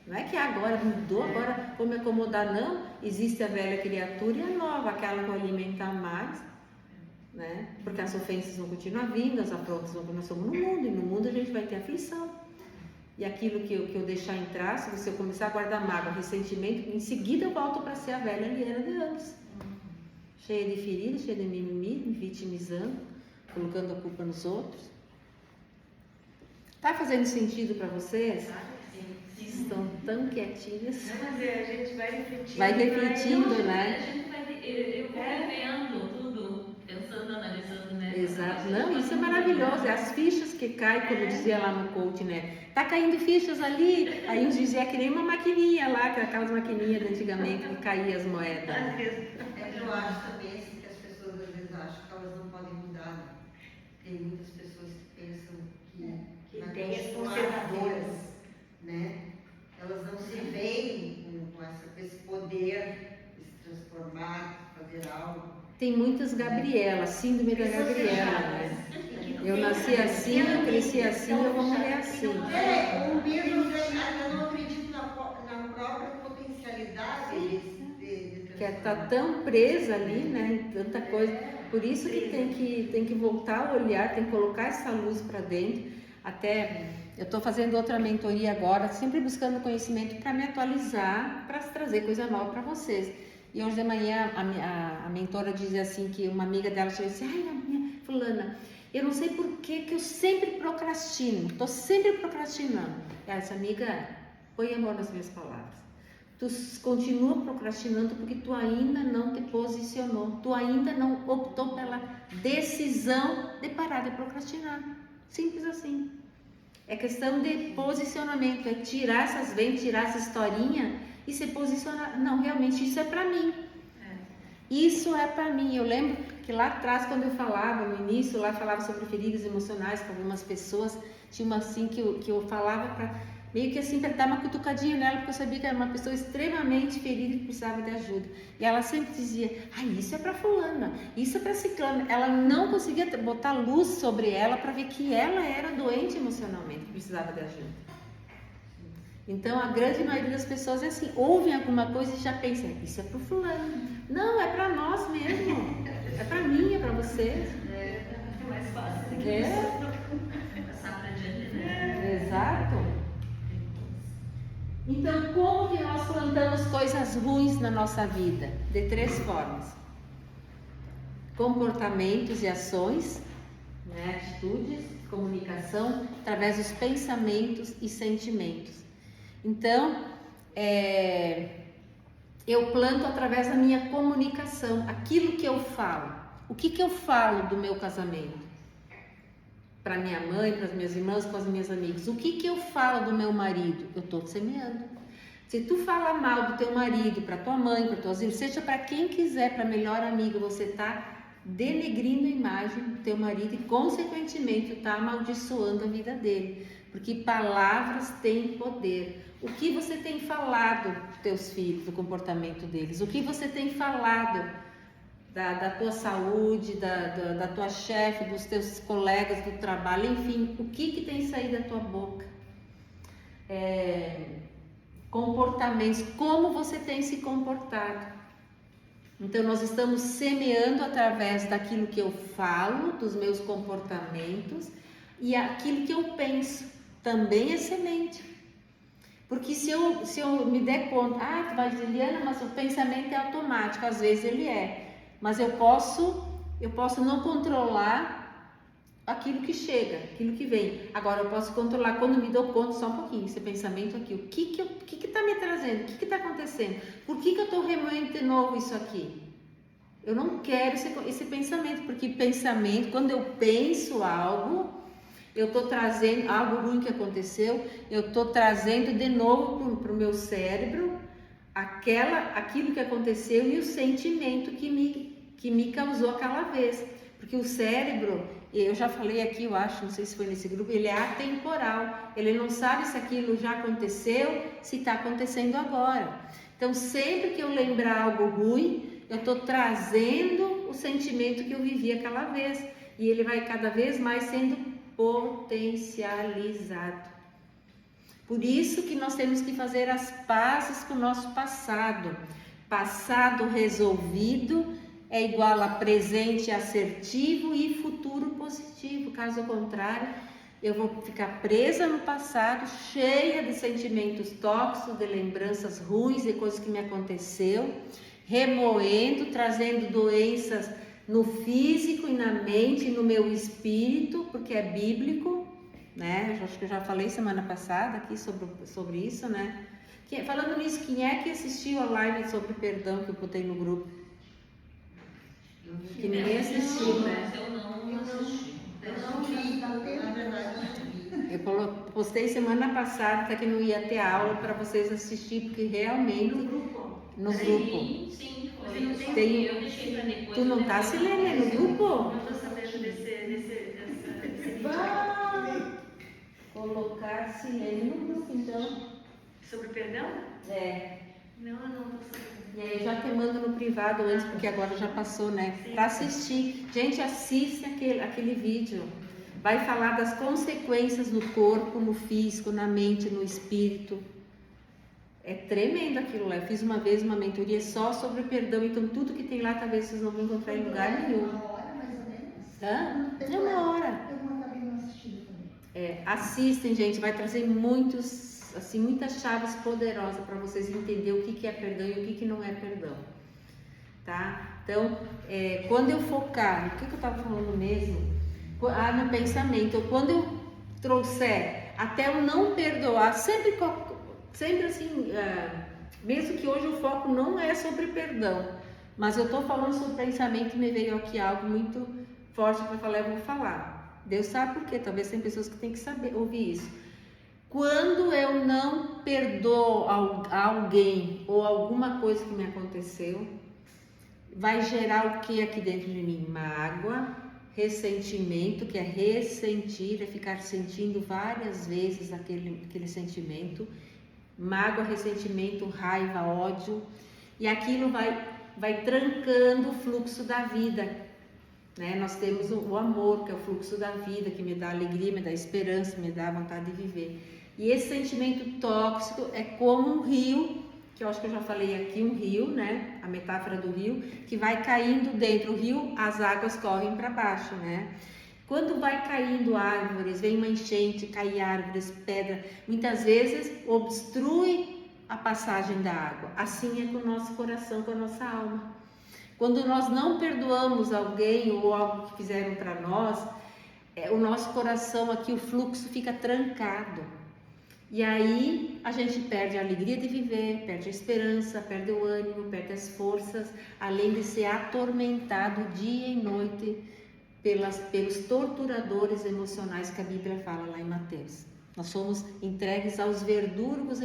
Não é que agora mudou, agora vou me acomodar, não. Existe a velha criatura e a nova, aquela que vai alimentar mais, né? Porque as ofensas vão continuar vindo, as afrontas vão continuar, nós somos no mundo, e no mundo a gente vai ter aflição. E aquilo que eu deixar entrar, se você começar a guardar mágoa, ressentimento, em seguida eu volto para ser a velha Liana de antes. Cheia de feridas, cheia de mimimi, me vitimizando, colocando a culpa nos outros. Tá fazendo sentido para vocês? Estão tão quietinhas. Não, mas a gente vai refletindo. Vai refletindo, né? A gente eu vou revendo tudo, pensando, analisando, né? Exato. Não, isso é maravilhoso. É as fichas que caem, como dizia lá no coach, né? Tá caindo fichas ali. Aí uns diziam que nem uma maquininha lá, aquelas maquininhas de antigamente que caía as moedas. É que eu acho também assim, que as pessoas às vezes acham que elas não podem mudar. Né? Tem muitas pessoas que pensam que ideias continuar conservadoras, né? Elas não se veem com esse poder de se transformar, fazer algo. Tem muitas Gabriela, síndrome da Gabriela, né? Eu nasci assim, eu cresci assim, eu vou morrer assim. Ou mesmo ainda não acredito na própria potencialidade de Que tá tão presa ali, né, em tanta coisa. Por isso que tem que voltar a olhar, tem que colocar essa luz para dentro. Até eu estou fazendo outra mentoria agora, sempre buscando conhecimento para me atualizar, para trazer coisa nova para vocês. E hoje de manhã a mentora dizia assim, que uma amiga dela chegou e disse, ai, a minha fulana, eu não sei por que eu sempre procrastino, estou sempre procrastinando. E essa amiga, põe amor nas minhas palavras. Tu continua procrastinando porque tu ainda não te posicionou, tu ainda não optou pela decisão de parar de procrastinar. Simples assim. É questão de posicionamento, é tirar essa historinha e se posicionar. Não, realmente isso é para mim. Isso é para mim. Eu lembro que lá atrás, quando eu falava, no início, lá falava sobre feridas emocionais com algumas pessoas, tinha uma assim que eu falava para meio que assim, para dar uma cutucadinha nela, porque eu sabia que era uma pessoa extremamente ferida e que precisava de ajuda. E ela sempre dizia, isso é para fulana, isso é para ciclana. Ela não conseguia botar luz sobre ela para ver que ela era doente emocionalmente, precisava de ajuda. Então, a grande maioria das pessoas é assim, ouvem alguma coisa e já pensam, isso é para o fulano. Não, é para nós mesmo. É para mim, é para vocês. É mais fácil. Passar para adiante, né? Exato. Então, como que nós plantamos coisas ruins na nossa vida? De 3 formas. Comportamentos e ações, né? Atitudes, comunicação, através dos pensamentos e sentimentos. Então, eu planto através da minha comunicação, aquilo que eu falo. O que eu falo do meu casamento? Para minha mãe, para as minhas irmãs, para as minhas amigas. O que eu falo do meu marido? Eu estou semeando. Se tu fala mal do teu marido, para tua mãe, para tuas irmãs, seja para quem quiser, para melhor amiga, você está denegrindo a imagem do teu marido e, consequentemente, está amaldiçoando a vida dele. Porque palavras têm poder. O que você tem falado dos teus filhos, do comportamento deles? O que você tem falado da tua saúde, da tua chefe, dos teus colegas do trabalho, enfim, o que tem saído da tua boca? Comportamentos, como você tem se comportado. Então, nós estamos semeando através daquilo que eu falo, dos meus comportamentos, e aquilo que eu penso, também é semente. Porque se eu me der conta, tu vai dizer, Liliana, mas o pensamento é automático, às vezes ele é. Mas eu posso não controlar aquilo que chega, aquilo que vem. Agora eu posso controlar quando me dou conta, só um pouquinho, esse pensamento aqui. O que está me trazendo? O que está acontecendo? Por que eu estou remoendo de novo isso aqui? Eu não quero esse pensamento, porque pensamento, quando eu penso algo, eu estou trazendo algo ruim que aconteceu, eu estou trazendo de novo para o meu cérebro aquilo que aconteceu e o sentimento que me causou aquela vez. Porque o cérebro, eu já falei aqui, eu acho, não sei se foi nesse grupo, ele é atemporal. Ele não sabe se aquilo já aconteceu, se está acontecendo agora. Então, sempre que eu lembrar algo ruim, eu estou trazendo o sentimento que eu vivi aquela vez. E ele vai cada vez mais sendo potencializado. Por isso que nós temos que fazer as pazes com o nosso passado. Passado resolvido é igual a presente assertivo e futuro positivo. Caso contrário, eu vou ficar presa no passado, cheia de sentimentos tóxicos, de lembranças ruins, de coisas que me aconteceu, remoendo, trazendo doenças no físico e na mente, no meu espírito, porque é bíblico, né? Acho que eu já falei semana passada aqui sobre isso, né? Falando nisso, quem é que assistiu a live sobre perdão que eu botei no grupo? Que ninguém assistiu, né? Eu não assisti. Eu postei semana passada, até que não ia ter aula para vocês assistir, porque realmente no grupo. Sim, foi. Eu deixei para depois. Tu não tá, Silene, no grupo? Não tô sabendo desse Vai colocar Silene no grupo, então. Sobre perdão? Não, eu não tô sabendo. E aí eu já te mando no privado antes, porque agora já passou, né? Para assistir. Gente, assiste aquele vídeo. Vai falar das consequências no corpo, no físico, na mente, no espírito. É tremendo aquilo lá. Eu fiz uma vez uma mentoria só sobre perdão, então tudo que tem lá talvez vocês não vão encontrar em lugar nenhum. Uma hora mais ou menos? É uma hora. Eu acabei não assistindo também. Assistem, gente, vai trazer muitas chaves poderosas para vocês entenderem o que é perdão e o que não é perdão. tá? Então, quando eu focar, o que eu estava falando mesmo? No pensamento, quando eu trouxer até eu não perdoar, sempre assim, mesmo que hoje o foco não é sobre perdão, mas eu estou falando sobre pensamento, me veio aqui algo muito forte para falar, eu vou falar. Deus sabe por quê, talvez tem pessoas que têm que saber ouvir isso. Quando eu não perdoo alguém ou alguma coisa que me aconteceu, vai gerar o que aqui dentro de mim? Mágoa, ressentimento, que é ressentir, é ficar sentindo várias vezes aquele sentimento. Mágoa, ressentimento, raiva, ódio. E aquilo vai trancando o fluxo da vida, né? Nós temos o amor, que é o fluxo da vida, que me dá alegria, me dá esperança, me dá vontade de viver. E esse sentimento tóxico é como um rio, que eu acho que eu já falei aqui, um rio, né? A metáfora do rio, que vai caindo dentro do rio, as águas correm para baixo, né? Quando vai caindo árvores, vem uma enchente, cai árvores, pedra, muitas vezes obstrui a passagem da água. Assim é com o nosso coração, com a nossa alma. Quando nós não perdoamos alguém ou algo que fizeram para nós, o nosso coração aqui, o fluxo fica trancado. E aí a gente perde a alegria de viver, perde a esperança, perde o ânimo, perde as forças, além de ser atormentado dia e noite pelos torturadores emocionais que a Bíblia fala lá em Mateus. Nós somos entregues aos verdurgos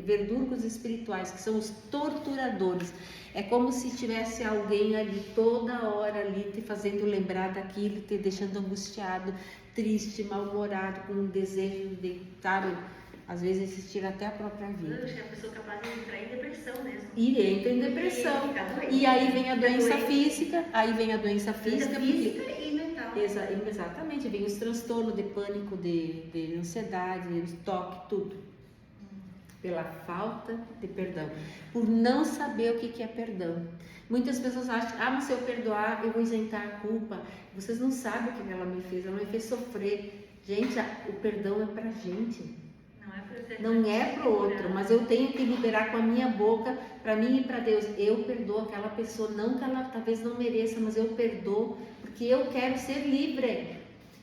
verdurgos espirituais, que são os torturadores. É como se tivesse alguém ali toda hora ali te fazendo lembrar daquilo, te deixando angustiado, triste, mal-humorado, com um desejo de, sabe, às vezes existir até a própria vida. Eu acho que a pessoa é capaz de entrar em depressão mesmo. E entra em depressão. E aí vem a doença física, Física e mental. Exatamente, vem os transtornos de pânico, de ansiedade, de toque, tudo. Pela falta de perdão, por não saber o que é perdão. Muitas pessoas acham, mas se eu perdoar, eu vou isentar a culpa. Vocês não sabem o que ela me fez sofrer. Gente, o perdão é pra gente. Não é para o outro, mas eu tenho que liberar com a minha boca, para mim e para Deus. Eu perdoo aquela pessoa, não que ela talvez não mereça, mas eu perdoo, porque eu quero ser livre.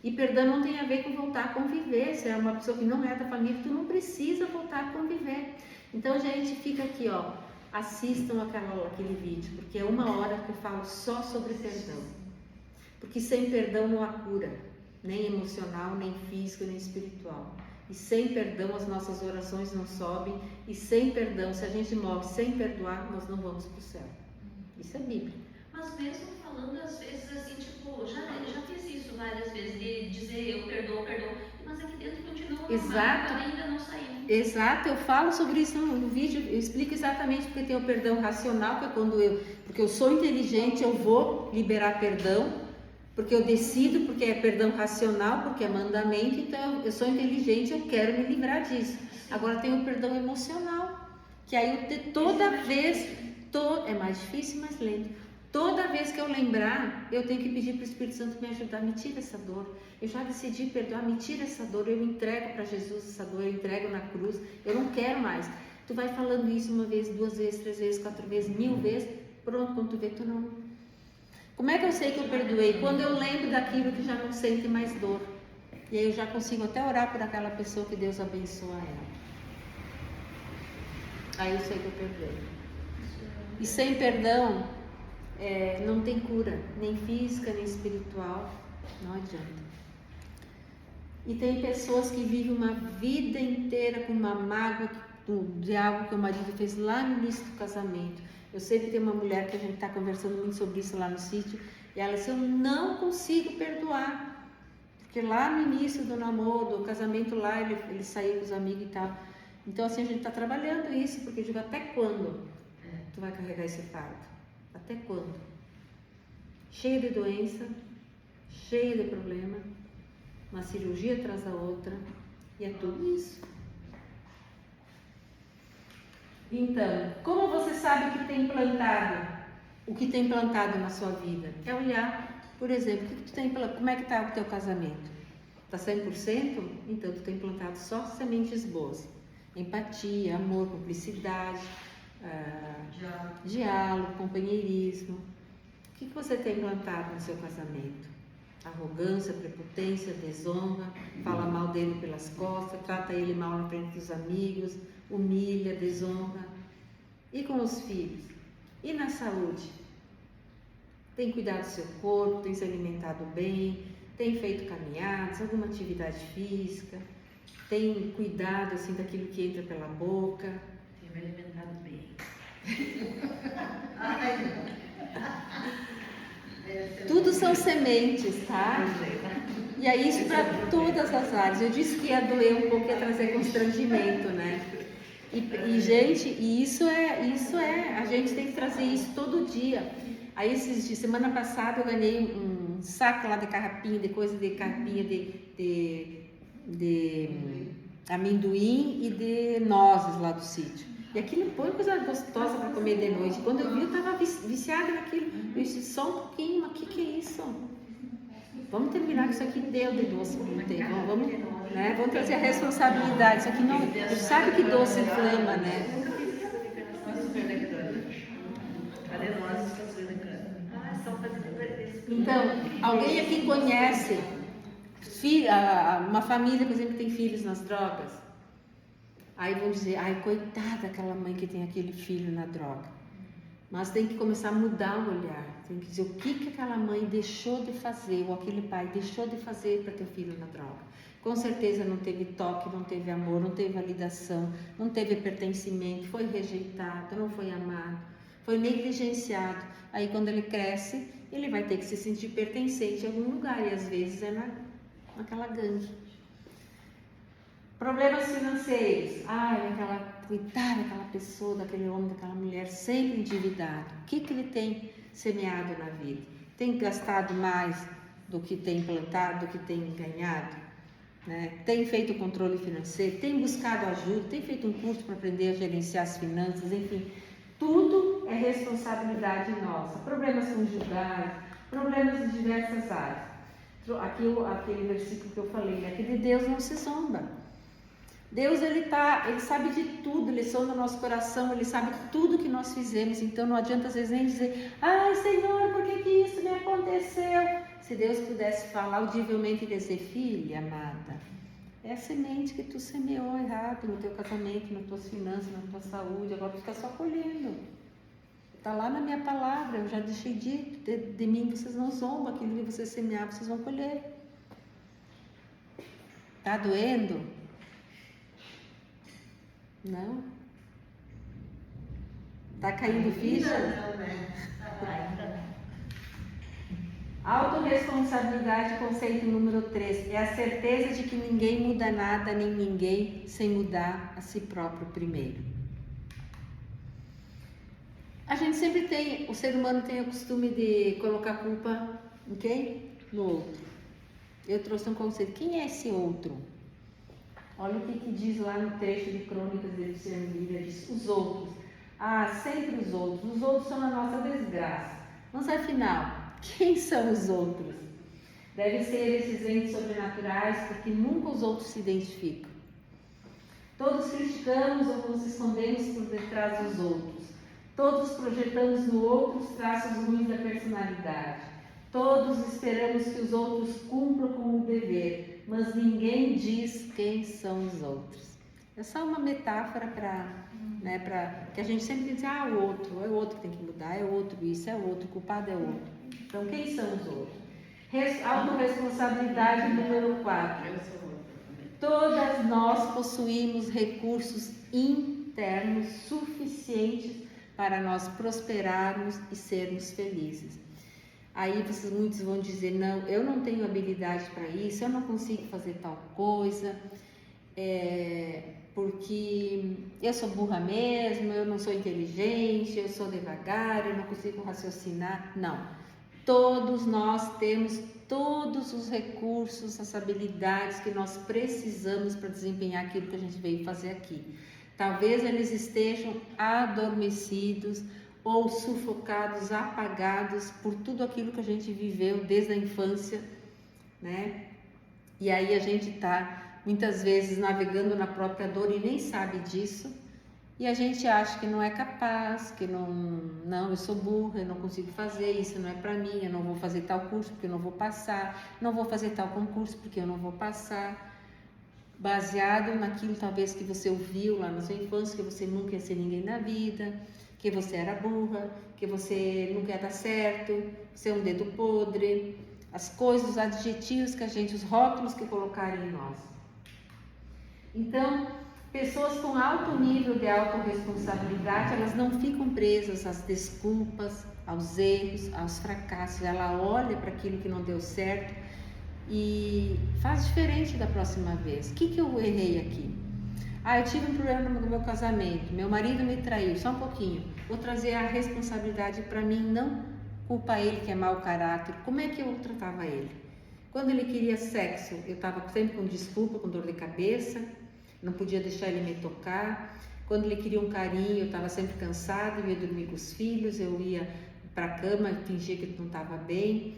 E perdão não tem a ver com voltar a conviver. Se é uma pessoa que não é da família, tu não precisa voltar a conviver. Então, gente, fica aqui, ó, assistam aquele vídeo, porque é 1 hora que eu falo só sobre perdão. Porque sem perdão não há cura, nem emocional, nem físico, nem espiritual. E sem perdão as nossas orações não sobem. E sem perdão, se a gente morre sem perdoar, nós não vamos para o céu. Isso é Bíblia. Mas mesmo falando às vezes assim, tipo, já fiz isso várias vezes, de dizer eu perdoo, mas aqui dentro continua Exato. Ainda não saiu. Exato, eu falo sobre isso no vídeo, eu explico exatamente porque tem o perdão racional, que é porque eu sou inteligente, eu vou liberar perdão, porque eu decido, porque é perdão racional, porque é mandamento, então eu sou inteligente, eu quero me livrar disso. Agora tem o perdão emocional, que aí toda vez, é mais difícil, mais lento. Toda vez que eu lembrar, eu tenho que pedir para o Espírito Santo me ajudar, me tira essa dor. Eu já decidi perdoar, me tira essa dor, eu entrego para Jesus essa dor, eu entrego na cruz, eu não quero mais. Tu vai falando isso 1 vez, 2 vezes, 3 vezes, 4 vezes, 1000 vezes, pronto, quando tu vê, tu não. Como é que eu sei que eu perdoei? Quando eu lembro daquilo que já não sente mais dor. E aí eu já consigo até orar por aquela pessoa, que Deus abençoa ela. Aí eu sei que eu perdoei. E sem perdão, não tem cura, nem física, nem espiritual, não adianta. E tem pessoas que vivem uma vida inteira com uma mágoa de algo que o marido fez lá no início do casamento. Eu sei que tem uma mulher que a gente está conversando muito sobre isso lá no sítio, e ela disse, eu não consigo perdoar, porque lá no início do namoro, do casamento lá, ele saiu com os amigos e tal. Então assim, a gente está trabalhando isso, porque eu digo, até quando tu vai carregar esse fardo? Até quando? Cheia de doença, cheia de problema, uma cirurgia atrás da outra, e é tudo isso. Então, como você sabe o que tem plantado na sua vida? É olhar, por exemplo, como é que está o teu casamento? Está 100%? Então, tu tem plantado só sementes boas. Empatia, amor, cumplicidade, diálogo, companheirismo. O que você tem plantado no seu casamento? Arrogância, prepotência, desonra, fala mal dele pelas costas, trata ele mal na frente dos amigos, humilha, desonra. E com os filhos? E na saúde? Tem cuidado do seu corpo, tem se alimentado bem, tem feito caminhadas, alguma atividade física, tem cuidado assim daquilo que entra pela boca? Tem me alimentado bem. Tudo são sementes, tá? E é isso para todas as áreas. Eu disse que ia doer um pouco, ia trazer constrangimento, né? E gente, isso é, a gente tem que trazer isso todo dia. Aí semana passada eu ganhei um saco lá de carrapinha, de coisa de carrapinha de amendoim e de nozes lá do sítio. E aquilo foi coisa gostosa para comer de noite. Quando eu vi, eu estava viciada naquilo. Eu disse, só um pouquinho, mas o que é isso? Vamos terminar com isso aqui, deu de doce, não tem. Vamos trazer a responsabilidade. Isso aqui não. A gente sabe que doce inflama, né? Então, alguém aqui conhece uma família, por exemplo, que tem filhos nas drogas? Aí vão dizer, ai, coitada daquela mãe que tem aquele filho na droga. Mas tem que começar a mudar o olhar. Tem que dizer o que aquela mãe deixou de fazer, ou aquele pai deixou de fazer para teu filho na droga. Com certeza não teve toque, não teve amor, não teve validação, não teve pertencimento, foi rejeitado, não foi amado, foi negligenciado. Aí quando ele cresce, ele vai ter que se sentir pertencente em algum lugar, e às vezes é naquela gangue. Problemas financeiros. Coitada daquela pessoa, daquele homem, daquela mulher, sempre endividado. O que ele tem semeado na vida? Tem gastado mais do que tem plantado, do que tem ganhado? Né? Tem feito controle financeiro? Tem buscado ajuda? Tem feito um curso para aprender a gerenciar as finanças? Enfim, tudo é responsabilidade nossa. Problemas conjugais, problemas em diversas áreas. Aquele versículo que eu falei, né? Que de Deus não se zomba. Deus, ele sabe de tudo, ele sonda o nosso coração, ele sabe tudo que nós fizemos. Então não adianta às vezes nem dizer, ai Senhor, por que isso me aconteceu? Se Deus pudesse falar audivelmente e dizer, filha amada, é a semente que tu semeou errado no teu casamento, nas tuas finanças, na tua saúde, agora tu fica só colhendo. Está lá na minha palavra, eu já deixei dito, de mim vocês não zombam, aquilo que vocês semear, vocês vão colher. Está doendo? Não? Tá caindo ficha? Não, né? Autoresponsabilidade, conceito número 3. É a certeza de que ninguém muda nada, nem ninguém, sem mudar a si próprio primeiro. A gente sempre tem, o ser humano tem o costume de colocar a culpa em quem? No outro. Eu trouxe um conceito. Quem é esse outro? Olha o que diz lá no trecho de Crônicas de Luciano Lira, diz, os outros. Sempre os outros são a nossa desgraça. Mas afinal, quem são os outros? Devem ser esses entes sobrenaturais, porque nunca os outros se identificam. Todos criticamos ou nos escondemos por detrás dos outros. Todos projetamos no outro os traços ruins da personalidade. Todos esperamos que os outros cumpram com o dever, mas ninguém diz quem são os outros. É só uma metáfora para que a gente sempre diz, é o outro que tem que mudar, é o outro isso, é o outro, o culpado é o outro. Então, quem são os outros? Autoresponsabilidade número 4. Todas nós possuímos recursos internos suficientes para nós prosperarmos e sermos felizes. Aí muitos vão dizer, não, eu não tenho habilidade para isso, eu não consigo fazer tal coisa, porque eu sou burra mesmo, eu não sou inteligente, eu sou devagar, eu não consigo raciocinar. Não, todos nós temos todos os recursos, as habilidades que nós precisamos para desempenhar aquilo que a gente veio fazer aqui. Talvez eles estejam adormecidos ou sufocados, apagados por tudo aquilo que a gente viveu desde a infância, né? E aí a gente está muitas vezes navegando na própria dor e nem sabe disso, E a gente acha que não é capaz, que não, eu sou burra, eu não consigo fazer, isso não é para mim, eu não vou fazer tal curso porque eu não vou passar, não vou fazer tal concurso porque eu não vou passar. Baseado naquilo talvez que você ouviu lá na sua infância, que você nunca ia ser ninguém na vida, que você era burra, que você nunca ia dar certo, você é um dedo podre, as coisas, os adjetivos que os rótulos que colocaram em nós. Então, pessoas com alto nível de autorresponsabilidade, elas não ficam presas às desculpas, aos erros, aos fracassos. Ela olha para aquilo que não deu certo e faz diferente da próxima vez. O que eu errei aqui? Eu tive um problema no meu casamento, meu marido me traiu, só um pouquinho. Vou trazer a responsabilidade para mim, não culpar ele que é mau caráter. Como é que eu tratava ele? Quando ele queria sexo, eu estava sempre com desculpa, com dor de cabeça, não podia deixar ele me tocar. Quando ele queria um carinho, eu estava sempre cansada, eu ia dormir com os filhos, eu ia para a cama, fingia que não estava bem.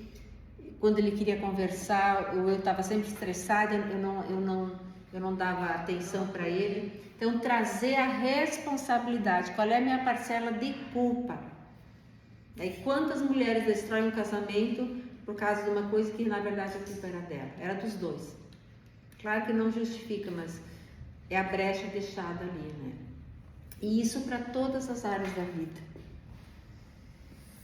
Quando ele queria conversar, eu estava sempre estressada, eu não dava atenção para ele. Então, trazer a responsabilidade, qual é a minha parcela de culpa? E quantas mulheres destroem um casamento por causa de uma coisa que na verdade a culpa era dela, era dos dois. Claro que não justifica, mas é a brecha deixada ali, né? E isso para todas as áreas da vida.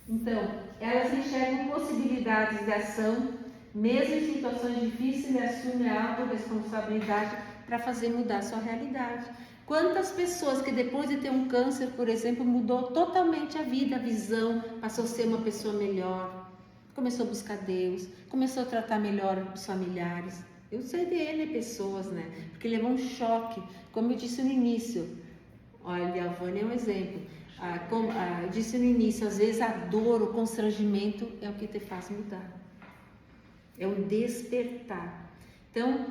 Então, elas enxergam possibilidades de ação, mesmo em situações difíceis, e assumem a autorresponsabilidade para fazer mudar a sua realidade. Quantas pessoas que depois de ter um câncer, por exemplo, mudou totalmente a vida, a visão, passou a ser uma pessoa melhor, começou a buscar Deus, começou a tratar melhor os familiares. Eu sei de N pessoas, né? Porque levou um choque, como eu disse no início. Olha, a Vânia é um exemplo. Eu disse no início, às vezes a dor, o constrangimento é o que te faz mudar. É um despertar. Então,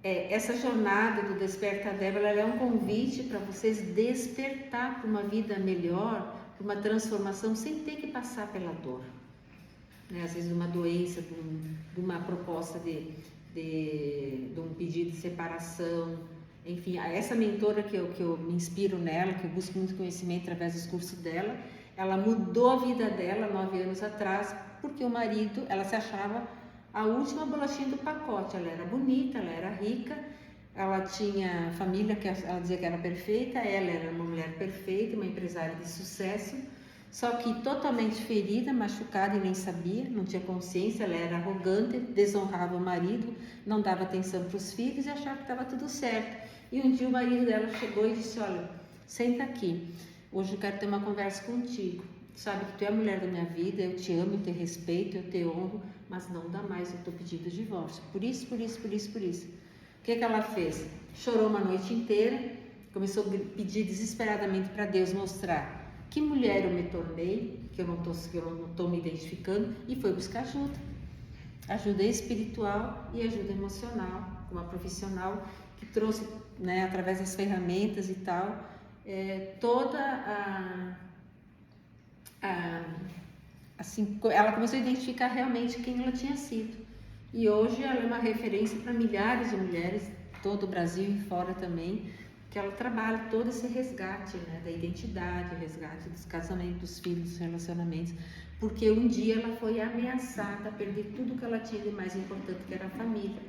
essa jornada do Despertar Débora, ela é um convite para vocês despertar para uma vida melhor, para uma transformação, sem ter que passar pela dor. Né? Às vezes uma doença, de uma proposta de um pedido de separação. Enfim, essa mentora que eu me inspiro nela, que eu busco muito conhecimento através dos cursos dela, ela mudou a vida dela 9 anos atrás, porque o marido, ela se achava a última bolachinha do pacote. Ela era bonita, ela era rica, ela tinha família que ela dizia que era perfeita, ela era uma mulher perfeita, uma empresária de sucesso, só que totalmente ferida, machucada e nem sabia, não tinha consciência. Ela era arrogante, desonrava o marido, não dava atenção para os filhos e achava que estava tudo certo. E um dia o marido dela chegou e disse: olha, senta aqui, hoje eu quero ter uma conversa contigo. Sabe que tu é a mulher da minha vida, eu te amo, eu te respeito, eu te honro, mas não dá mais, eu estou pedindo divórcio. Por isso. O que ela fez? Chorou uma noite inteira, começou a pedir desesperadamente para Deus mostrar que mulher eu me tornei, que eu não estou me identificando, e foi buscar ajuda. Ajuda espiritual e ajuda emocional, com uma profissional que trouxe, né, através das ferramentas e tal, toda assim, ela começou a identificar realmente quem ela tinha sido. E hoje ela é uma referência para milhares de mulheres, todo o Brasil e fora também, que ela trabalha todo esse resgate, né, da identidade, resgate dos casamentos, dos filhos, dos relacionamentos, porque um dia ela foi ameaçada a perder tudo que ela tinha de mais importante, que era a família.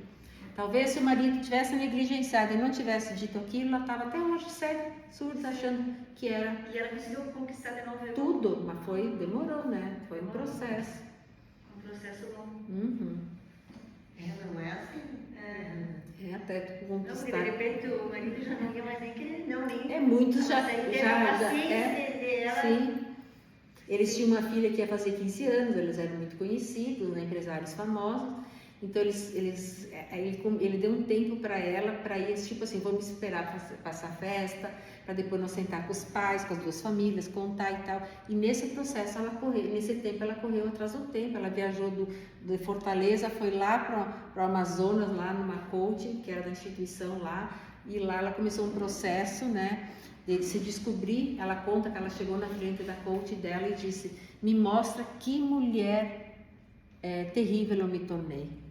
Talvez se o marido tivesse negligenciado e não tivesse dito aquilo, ela estava até hoje cega, surda, achando que era... E ela conseguiu conquistar de novo tudo, mas demorou, né? Foi um processo. Um processo longo. Uhum. Não é assim. Até tu Não, conquistar. porque de repente o marido já não ia mais nem querer, não, nem... Muitos já Sim. Eles tinham uma filha que ia fazer 15 anos, eles eram muito conhecidos, né, empresários famosos. Então ele deu um tempo para ela, para ir, tipo assim, vamos esperar passar a festa, para depois nós sentar com os pais, com as duas famílias, contar e tal. E nesse processo nesse tempo ela correu atrás do tempo. Ela viajou de Fortaleza, foi lá para o Amazonas, lá numa coaching, que era da instituição lá, e lá ela começou um processo, né, de se descobrir. Ela conta que ela chegou na frente da coach dela e disse: me mostra que mulher terrível eu me tornei.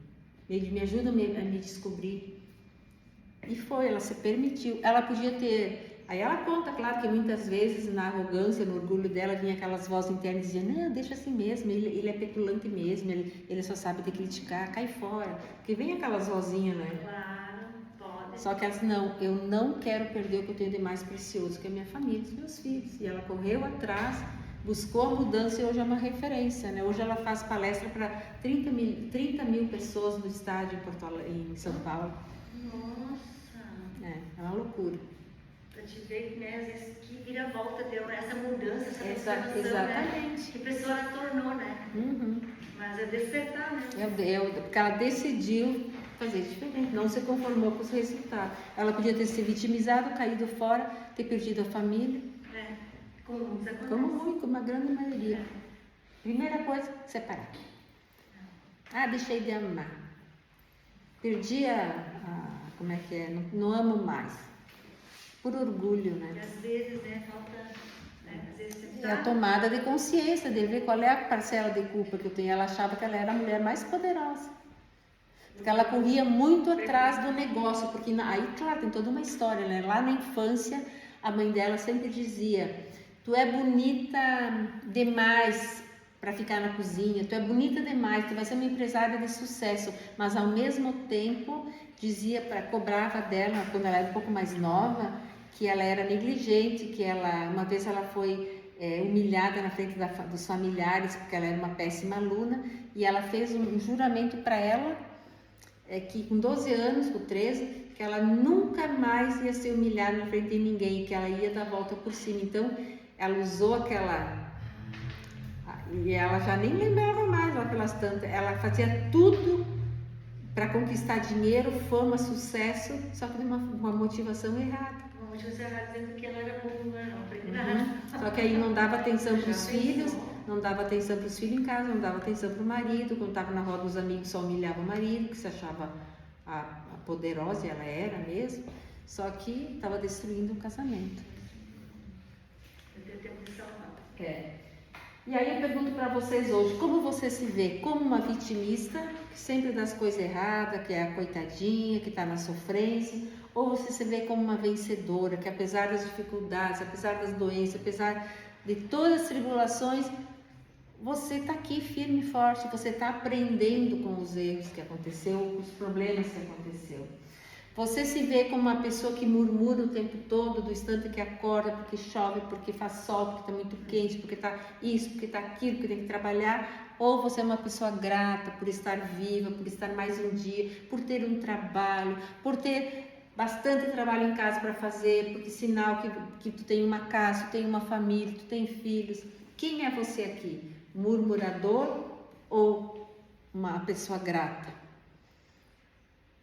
Me ajuda a me descobrir. E ela se permitiu. Ela podia ter Aí ela conta, claro, que muitas vezes na arrogância, no orgulho dela, vinha aquelas vozes internas dizendo, não, deixa assim mesmo, ele é petulante mesmo, ele só sabe de criticar, cai fora. Porque vem aquelas vozinhas, né? Claro, pode. Só que ela disse, não, eu não quero perder o que eu tenho de mais precioso, que é a minha família, os meus filhos. E ela correu atrás, buscou a mudança e hoje é uma referência, né? Hoje ela faz palestra para 30 mil pessoas no estádio em São Paulo. Nossa! É uma loucura. Pra te ver, né, às vezes que vira-volta deu essa mudança, essa transformação, Exatamente. né? Que a pessoa ela tornou, né? Uhum. Mas é despertar, né? Porque ela decidiu fazer diferente, não se conformou com os resultados. Ela podia ter se vitimizado, caído fora, ter perdido a família, É. Como muitos acontece. como muito, como a grande maioria. Primeira coisa, separar. Ah, deixei de amar. Perdi como é que é? Não amo mais. Por orgulho, E né? às vezes, né, falta, né, às vezes você É a tomada de consciência, de ver qual é a parcela de culpa que eu tenho. Ela achava que ela era a mulher mais poderosa. Porque ela corria muito atrás do negócio, porque aí, claro, tem toda uma história, né? Lá na infância, a mãe dela sempre dizia, tu é bonita demais para ficar na cozinha, tu é bonita demais, tu vai ser uma empresária de sucesso, mas ao mesmo tempo cobrava dela, quando ela era um pouco mais nova, que ela era negligente, que uma vez ela foi humilhada na frente dos familiares, porque ela era uma péssima aluna, e ela fez um juramento para ela, que com 12 anos, com 13, que ela nunca mais ia ser humilhada na frente de ninguém, que ela ia dar a volta por cima. Então, ela usou e ela já nem lembrava mais lá pelas tantas, ela fazia tudo para conquistar dinheiro, fama, sucesso, só que de uma motivação errada. uma motivação errada dizendo que ela era boa, não aprende nada. Só que aí não dava atenção para os filhos, não dava atenção para os filhos em casa, não dava atenção para o marido, quando estava na roda dos amigos só humilhava o marido, que se achava a poderosa, e ela era mesmo, só que estava destruindo o casamento. Eu tenho tempo de salvar. E aí eu pergunto para vocês hoje, como você se vê? Como uma vitimista, que sempre dá as coisas erradas, que é a coitadinha, que está na sofrência, ou você se vê como uma vencedora, que apesar das dificuldades, apesar das doenças, apesar de todas as tribulações, você está aqui firme e forte, você está aprendendo com os erros que aconteceu, com os problemas que aconteceu. Você se vê como uma pessoa que murmura o tempo todo, do instante que acorda, porque chove, porque faz sol, porque está muito quente, porque está isso, porque está aquilo, porque tem que trabalhar, ou você é uma pessoa grata por estar viva, por estar mais um dia, por ter um trabalho, por ter bastante trabalho em casa para fazer, porque sinal que tu tem uma casa, tu tem uma família, tu tem filhos. Quem é você aqui? Murmurador ou uma pessoa grata?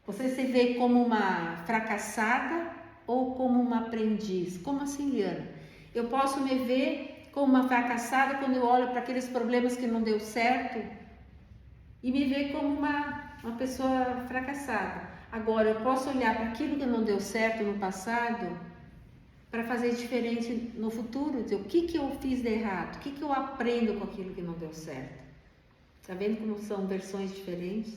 Você se vê como uma fracassada ou como uma aprendiz? Como assim, Liana? Eu posso me ver como uma fracassada quando eu olho para aqueles problemas que não deu certo e me ver como uma pessoa fracassada. Agora, eu posso olhar para aquilo que não deu certo no passado para fazer diferente no futuro. Dizer, o que eu fiz de errado? O que eu aprendo com aquilo que não deu certo? Está vendo como são versões diferentes?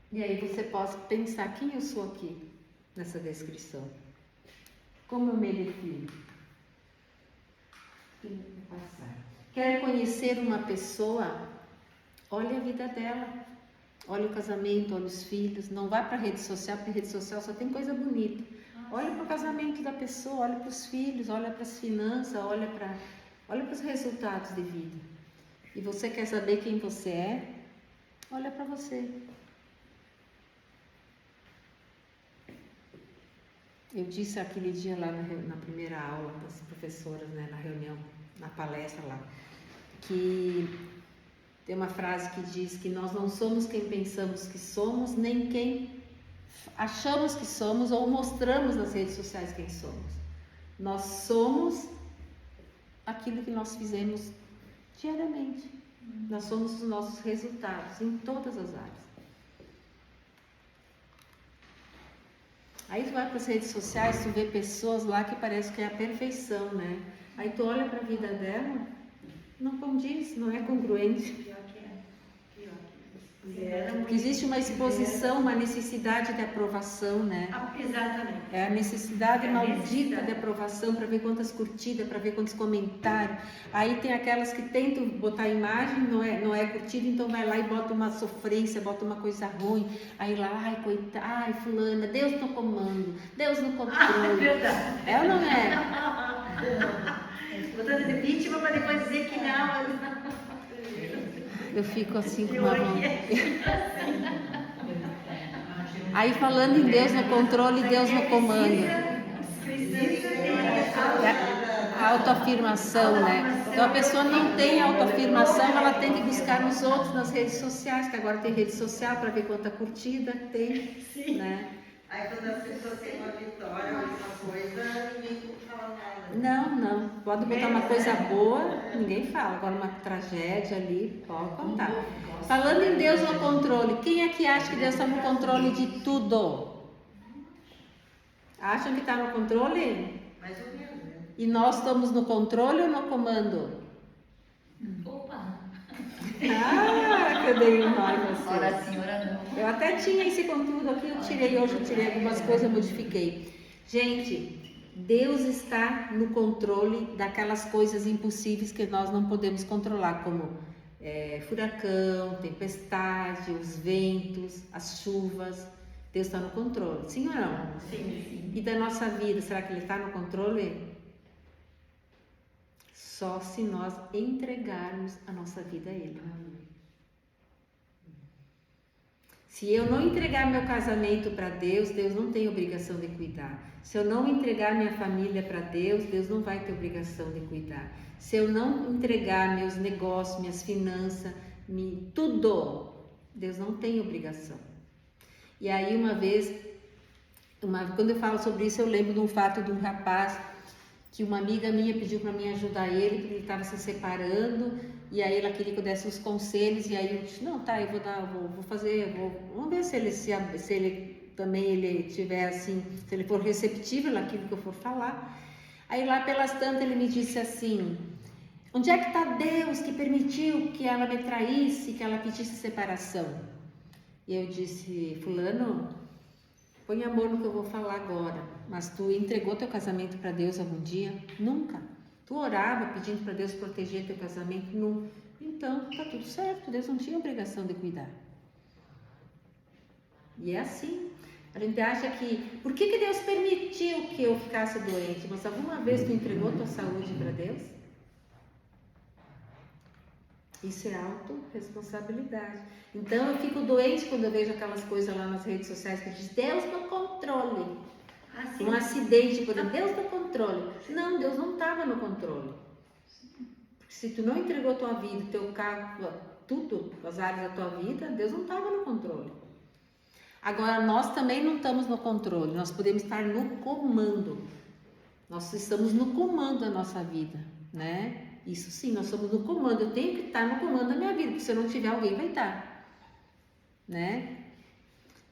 E aí você pode pensar, quem eu sou aqui, nessa descrição? Como eu me defino? Quer conhecer uma pessoa? Olha a vida dela. Olha o casamento, olha os filhos. Não vá para a rede social, porque a rede social só tem coisa bonita. Olha para o casamento da pessoa, olha para os filhos, olha para as finanças, olha para os resultados de vida. E você quer saber quem você é? Olha para você. Eu disse aquele dia lá na primeira aula das professoras, né, na reunião, na palestra lá, que tem uma frase que diz que nós não somos quem pensamos que somos, nem quem achamos que somos ou mostramos nas redes sociais quem somos. Nós somos aquilo que nós fizemos diariamente. Nós somos os nossos resultados em todas as áreas. Aí tu vai para as redes sociais, tu vê pessoas lá que parece que é a perfeição, né? Aí tu olha para a vida dela, não condiz, não é congruente. Pior que é. Pior que Porque existe uma exposição, uma necessidade de aprovação, né? Exatamente. É a necessidade É a maldita necessidade. de aprovação para ver quantas curtidas, para ver quantos comentários. Aí tem aquelas que tentam botar imagem, não é curtida, então vai lá e bota uma sofrência, bota uma coisa ruim. Aí lá, ai, coitada, ai, fulana, Deus no comando, Deus no É controle. verdade. É ou não é? Botando de vítima para depois dizer que não. Eu fico assim com Eu uma aqui mão. é Aí falando em Deus no controle, Deus no comando. Precisa ter A autoafirmação, né? Então a pessoa não tem autoafirmação, ela tem que buscar nos outros, nas redes sociais, que agora tem rede social para ver quanta curtida tem, né? Aí quando as pessoas têm uma vitória ou alguma coisa, ninguém fala nada. Não. Pode botar uma coisa boa, ninguém fala. Agora uma tragédia ali, pode contar. Falando em Deus no controle, quem é que acha que Deus está no controle de tudo? Acham que está no controle? Mais ou menos, né? E nós estamos no controle ou no comando? Opa! Ah, que eu dei um nó em você. Ora sim, ora não. Eu até tinha esse conteúdo aqui, eu tirei hoje, eu tirei algumas coisas, modifiquei. Gente, Deus está no controle daquelas coisas impossíveis que nós não podemos controlar, como furacão, tempestade, os ventos, as chuvas. Deus está no controle, sim ou não? Sim. E da nossa vida, será que Ele está no controle? Só se nós entregarmos a nossa vida a Ele. Se eu não entregar meu casamento para Deus, Deus não tem obrigação de cuidar. Se eu não entregar minha família para Deus, Deus não vai ter obrigação de cuidar. Se eu não entregar meus negócios, minhas finanças, tudo, Deus não tem obrigação. E aí uma vez, quando eu falo sobre isso, eu lembro de um fato de um rapaz que uma amiga minha pediu para mim ajudar ele, porque ele estava se separando, e aí ela queria que eu desse uns conselhos, e aí eu disse, não, tá, eu vou fazer, vamos ver se ele também ele tiver assim, se ele for receptível naquilo que eu for falar. Aí lá pelas tantas ele me disse assim, onde é que está Deus que permitiu que ela me traísse, que ela pedisse separação? E eu disse, fulano, põe amor no que eu vou falar agora, mas tu entregou teu casamento para Deus algum dia? Nunca. Tu orava pedindo para Deus proteger teu casamento? Nunca. Então, tá tudo certo, Deus não tinha obrigação de cuidar. E é assim. A gente acha que, por que Deus permitiu que eu ficasse doente? Mas alguma vez tu entregou tua saúde para Deus? Isso é autorresponsabilidade. Então eu fico doente quando eu vejo aquelas coisas lá nas redes sociais que diz Deus no controle. Um acidente, por exemplo, Deus no controle. Não, Deus não estava no controle. Porque se tu não entregou tua vida, teu carro, tudo, as áreas da tua vida, Deus não estava no controle. Agora nós também não estamos no controle, nós podemos estar no comando. Nós estamos no comando da nossa vida, né? Isso sim, nós somos no comando. Eu tenho que estar no comando da minha vida, porque se eu não tiver, alguém vai estar, né?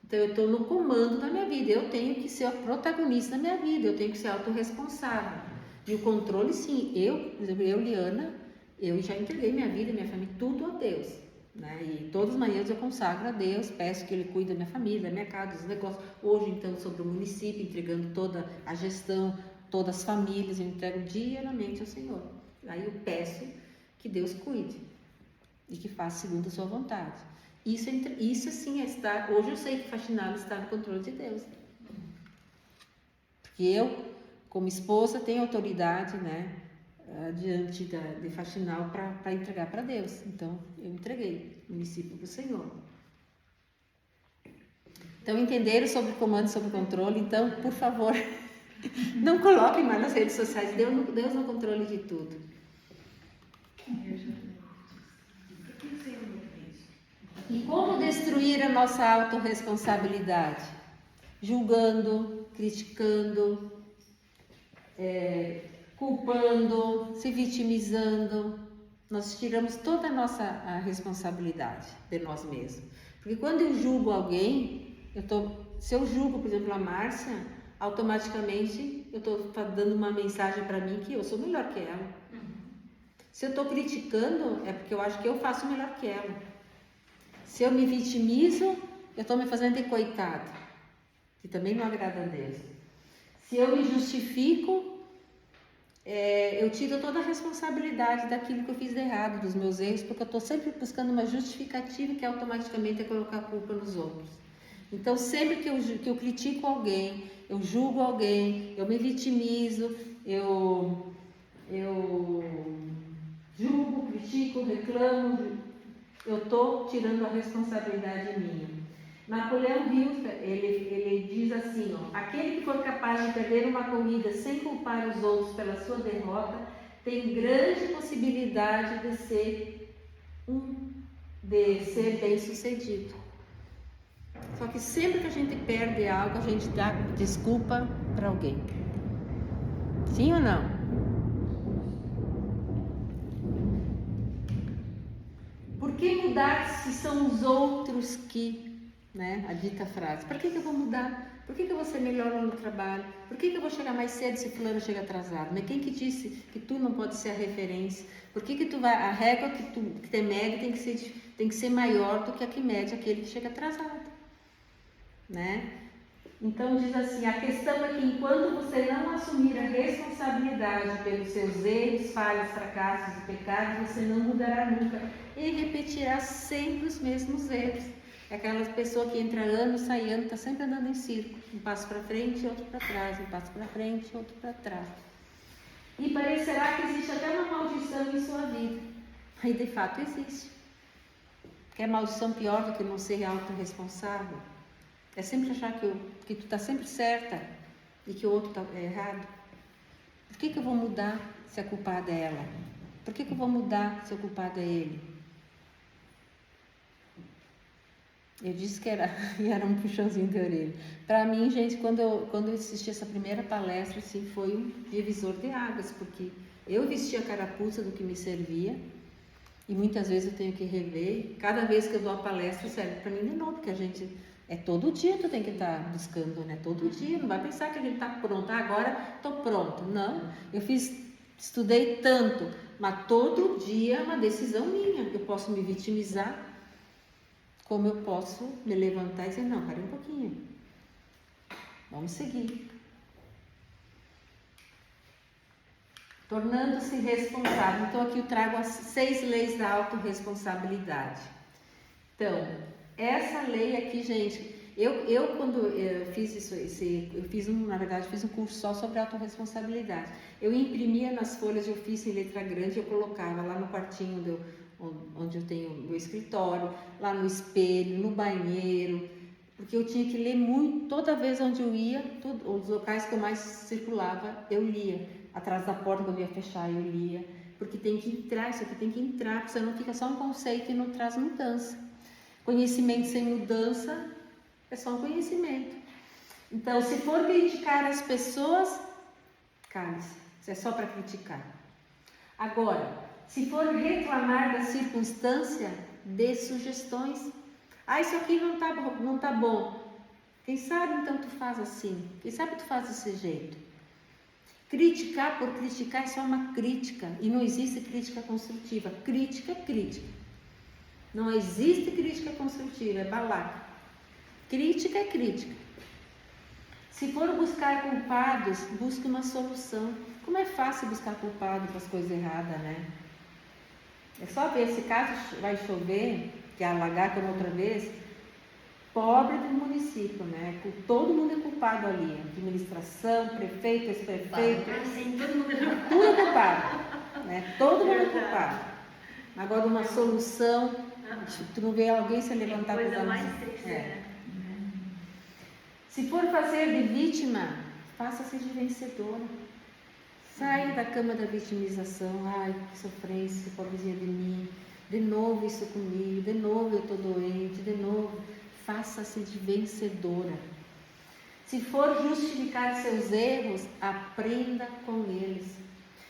Então eu estou no comando da minha vida, eu tenho que ser a protagonista da minha vida, eu tenho que ser autorresponsável. E o controle sim, por exemplo, Liana, eu já entreguei minha vida, minha família, tudo a Deus, né? E todas as manhãs eu consagro a Deus, peço que Ele cuide da minha família, da minha casa, dos negócios. Hoje então sobre o município, entregando toda a gestão, todas as famílias, eu entrego diariamente ao Senhor. Aí eu peço que Deus cuide e que faça segundo a sua vontade. Isso sim é estar. Hoje eu sei que faxinar está no controle de Deus. Porque eu, como esposa, tenho autoridade, né, diante de faxinar para entregar para Deus. Então eu entreguei o município para o Senhor. Então entenderam sobre comando, sobre controle. Então, por favor, não coloquem mais nas redes sociais. Deus no controle de tudo. E como destruir a nossa autorresponsabilidade? Julgando, criticando, culpando, se vitimizando. Nós tiramos toda a responsabilidade de nós mesmos. Porque quando eu julgo alguém, se eu julgo, por exemplo, a Márcia, automaticamente eu estou dando uma mensagem para mim que eu sou melhor que ela. Se eu estou criticando, é porque eu acho que eu faço melhor que ela. Se eu me vitimizo, eu estou me fazendo de coitado, que também não agrada a Deus. Se eu me justifico, eu tiro toda a responsabilidade daquilo que eu fiz de errado, dos meus erros, porque eu estou sempre buscando uma justificativa que automaticamente é colocar a culpa nos outros. Então, sempre que eu critico alguém, eu julgo alguém, eu me vitimizo, eu julgo, critico, reclamo, eu estou tirando a responsabilidade minha. Napoleão Hill, ele diz assim, ó, aquele que for capaz de perder uma corrida sem culpar os outros pela sua derrota, tem grande possibilidade de ser bem sucedido. Só que sempre que a gente perde algo, a gente dá desculpa para alguém. Sim ou não? Por que mudar se são os outros que, né? A dita frase. Por que eu vou mudar? Por que eu vou ser melhor no trabalho? Por que eu vou chegar mais cedo se fulano chega atrasado? Mas quem que disse que tu não pode ser a referência? Por que tu vai, a régua que te mede tem que ser maior do que a que mede aquele que chega atrasado, né? Então diz assim, a questão é que enquanto você não assumir a responsabilidade pelos seus erros, falhas, fracassos e pecados, você não mudará nunca e repetirá sempre os mesmos erros. É aquela pessoa que entra ano, sai ano, está sempre andando em círculo, um passo para frente, outro para trás, um passo para frente, outro para trás. E parecerá que existe até uma maldição em sua vida. E de fato existe. Quer maldição pior do que não ser autorresponsável? É sempre achar que tu está sempre certa e que o outro está errado. Por que eu vou mudar se a culpada é ela? Por que eu vou mudar se o culpado é ele? Eu disse que era um puxãozinho de orelha. Para mim, gente, quando eu assisti essa primeira palestra, assim, foi um divisor de águas, porque eu vestia a carapuça do que me servia e muitas vezes eu tenho que rever. Cada vez que eu dou a palestra, serve para mim de novo, porque a gente... todo dia tu tem que estar buscando, né? Todo dia, não vai pensar que a gente está pronto, agora estou pronto. Não, estudei tanto, mas todo dia é uma decisão minha. Eu posso me vitimizar, como eu posso me levantar e dizer, não, pare um pouquinho, vamos seguir. Tornando-se responsável. Então aqui eu trago as 6 leis da autorresponsabilidade. Então, essa lei aqui, gente, eu quando eu fiz isso, na verdade, fiz um curso só sobre autorresponsabilidade. Eu imprimia nas folhas de ofício em letra grande, eu colocava lá no quartinho onde eu tenho o meu escritório, lá no espelho, no banheiro, porque eu tinha que ler muito, toda vez onde eu ia, os locais que eu mais circulava, eu lia. Atrás da porta quando eu ia fechar, eu lia, porque tem que entrar, isso aqui tem que entrar, porque senão fica só um conceito e não traz mudança. Conhecimento sem mudança é só um conhecimento. Então, se for criticar as pessoas, cale-se, isso é só para criticar. Agora, se for reclamar da circunstância, dê sugestões. Isso aqui não tá bom. Quem sabe então tu faz assim? Quem sabe tu faz desse jeito? Criticar por criticar é só uma crítica e não existe crítica construtiva. Crítica é crítica. Não existe crítica construtiva, é balaca. Crítica é crítica. Se for buscar culpados, busque uma solução. Como é fácil buscar culpado para as coisas erradas, né? É só ver, se caso vai chover, que alagar como outra vez, pobre do município, né? Todo mundo é culpado ali. Administração, prefeito, ex-prefeito. Tudo é culpado. Né? Todo mundo é culpado. Agora uma solução, tu não vê alguém se levantar por mais triste. Se for fazer de vítima, faça-se de vencedora. Saia da cama da vitimização. Ai, que sofrência, pobrezinha de mim. De novo isso comigo, de novo eu estou doente, de novo. Faça-se de vencedora. Se for justificar seus erros, aprenda com eles.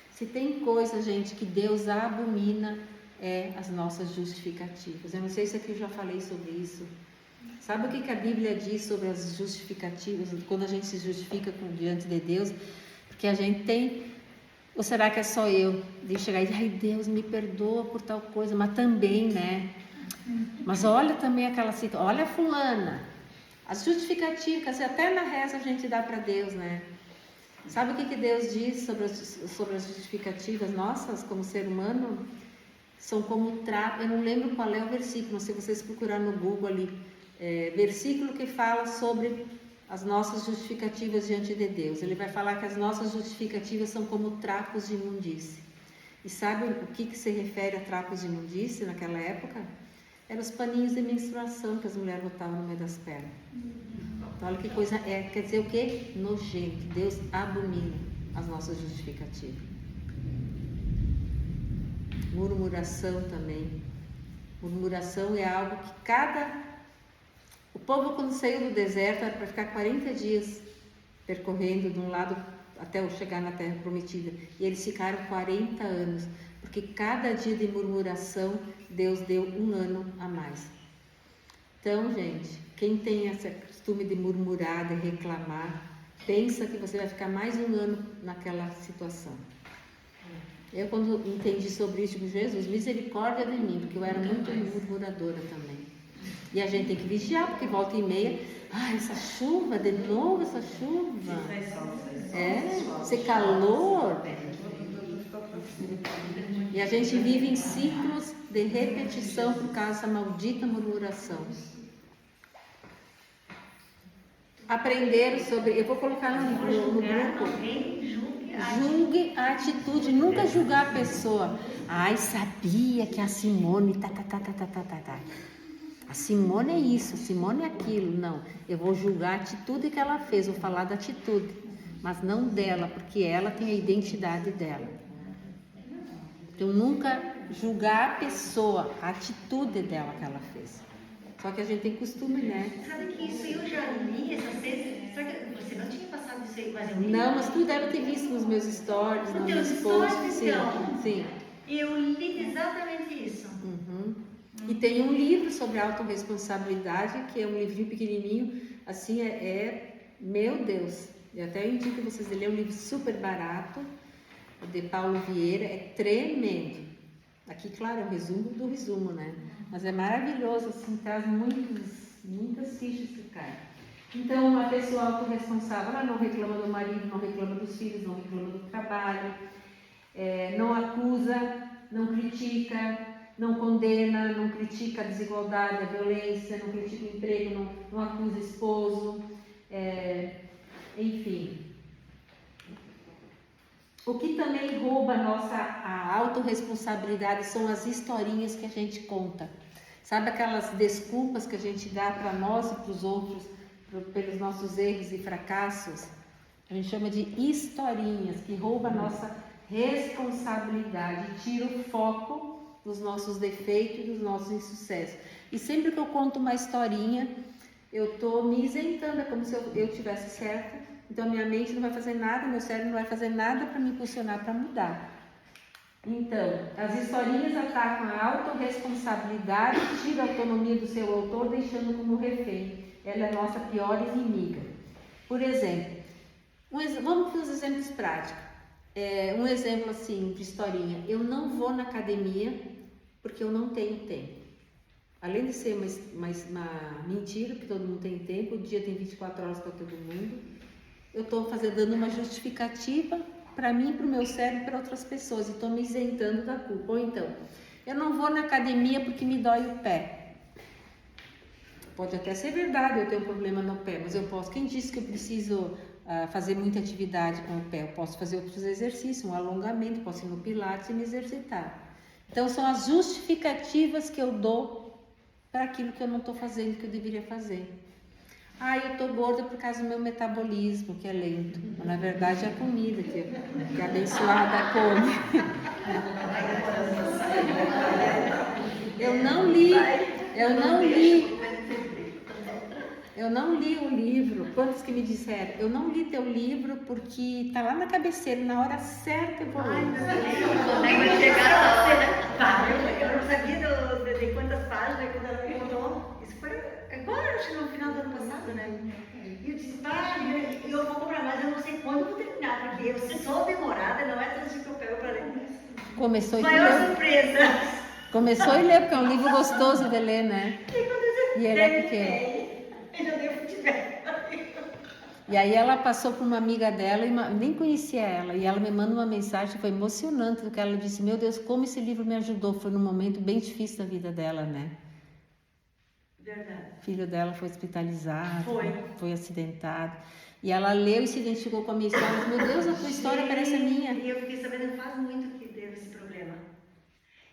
Se tem coisa, gente, que Deus abomina, é as nossas justificativas. Eu não sei se aqui eu já falei sobre isso. Sabe o que a Bíblia diz sobre as justificativas, quando a gente se justifica diante de Deus? Porque a gente tem, ou será que é só eu? De chegar e dizer, ai Deus, me perdoa por tal coisa, mas também, né? Mas olha também aquela situação, olha a fulana. As justificativas, até na reza a gente dá para Deus, né? Sabe o que Deus diz sobre as justificativas nossas como ser humano? São como trapo. Eu não lembro qual é o versículo, se vocês procurarem no Google ali, versículo que fala sobre as nossas justificativas diante de Deus. Ele vai falar que as nossas justificativas são como trapos de imundície. E sabe o que se refere a trapos de imundície naquela época? Eram os paninhos de menstruação que as mulheres botavam no meio das pernas. Então olha que coisa quer dizer o quê? Nojento. Deus abomina as nossas justificativas. Murmuração também. Murmuração é algo que o povo quando saiu do deserto era para ficar 40 dias percorrendo de um lado até chegar na terra prometida. E eles ficaram 40 anos, porque cada dia de murmuração Deus deu 1 ano a mais. Então, gente, quem tem esse costume de murmurar, de reclamar, pensa que você vai ficar mais 1 ano naquela situação. Eu, quando entendi sobre isso, digo, Jesus, misericórdia de mim, porque eu era muito murmuradora também. E a gente tem que vigiar, porque volta e meia, essa chuva, de novo essa chuva. Esse calor. E a gente vive em ciclos de repetição por causa dessa maldita murmuração. Aprenderam sobre, eu vou colocar no grupo, julgue a atitude, nunca julgar a pessoa. Sabia que a Simone a Simone é isso, a Simone é aquilo. Não, eu vou julgar a atitude que ela fez, vou falar da atitude, mas não dela, porque ela tem a identidade dela. Então nunca julgar a pessoa, a atitude dela que ela fez. Só que a gente tem costume, né? Sabe que isso eu já li essas vezes? Será que você não tinha passado isso aí? Mas eu li. Não, mas tu deve ter visto nos meus stories, nos meus posts. Então. Sim. Eu li exatamente isso. E tem um livro sobre autorresponsabilidade, que é um livrinho pequenininho, assim, meu Deus, eu até indico vocês lerem, é um livro super barato, de Paulo Vieira, é tremendo. Aqui, claro, é um resumo do resumo, né? Mas é maravilhoso, assim, traz muitas fichas que caem. Então, uma pessoa autorresponsável, ela não reclama do marido, não reclama dos filhos, não reclama do trabalho, não acusa, não critica, não condena, não critica a desigualdade, a violência, não critica o emprego, não acusa o esposo, enfim. O que também rouba a autorresponsabilidade são as historinhas que a gente conta. Sabe aquelas desculpas que a gente dá para nós e para os outros, pelos nossos erros e fracassos? A gente chama de historinhas, que roubam a nossa responsabilidade, tira o foco dos nossos defeitos e dos nossos insucessos. E sempre que eu conto uma historinha, eu estou me isentando, é como se eu tivesse certo. Então minha mente não vai fazer nada, meu cérebro não vai fazer nada para me impulsionar para mudar. Então, as historinhas atacam a autorresponsabilidade, tira a autonomia do seu autor, deixando como refém. Ela é a nossa pior inimiga. Por exemplo, vamos para os exemplos práticos. Um exemplo assim de historinha: eu não vou na academia porque eu não tenho tempo. Além de ser uma mentira, porque todo mundo tem tempo, o dia tem 24 horas para todo mundo, eu estou dando uma justificativa para mim, para o meu cérebro e para outras pessoas, e estou me isentando da culpa. Ou então, eu não vou na academia porque me dói o pé. Pode até ser verdade, eu tenho um problema no pé, mas eu posso. Quem disse que eu preciso fazer muita atividade com o pé? Eu posso fazer outros exercícios, um alongamento, posso ir no Pilates e me exercitar. Então, são as justificativas que eu dou para aquilo que eu não estou fazendo, que eu deveria fazer. Eu estou gorda por causa do meu metabolismo, que é lento. Mas, na verdade, é a comida que a abençoada come. Eu não li o livro. Quantos que me disseram? Eu não li teu livro porque tá lá na cabeceira, na hora certa eu vou ler. Vai chegar eu não sabia de quantas páginas quando ela me contou. Isso foi agora, acho que no final do ano passado, né? E eu disse, eu vou comprar mais, eu não sei quando eu vou terminar, porque eu sou demorada, não é tanto que eu pego para ler. Começou Maior surpresa. Começou e leu, porque é um livro gostoso de ler, né? E ele é pequeno. Eu já dei futebol. E aí ela passou por uma amiga dela, e nem conhecia ela, e ela me manda uma mensagem, foi emocionante, porque ela disse, meu Deus, como esse livro me ajudou, foi num momento bem difícil da vida dela, né? Verdade. O filho dela foi hospitalizado, Foi. foi acidentado, e ela leu e se identificou com a minha história, meu Deus, a tua história parece a minha. E eu fiquei sabendo faz muito que teve esse problema.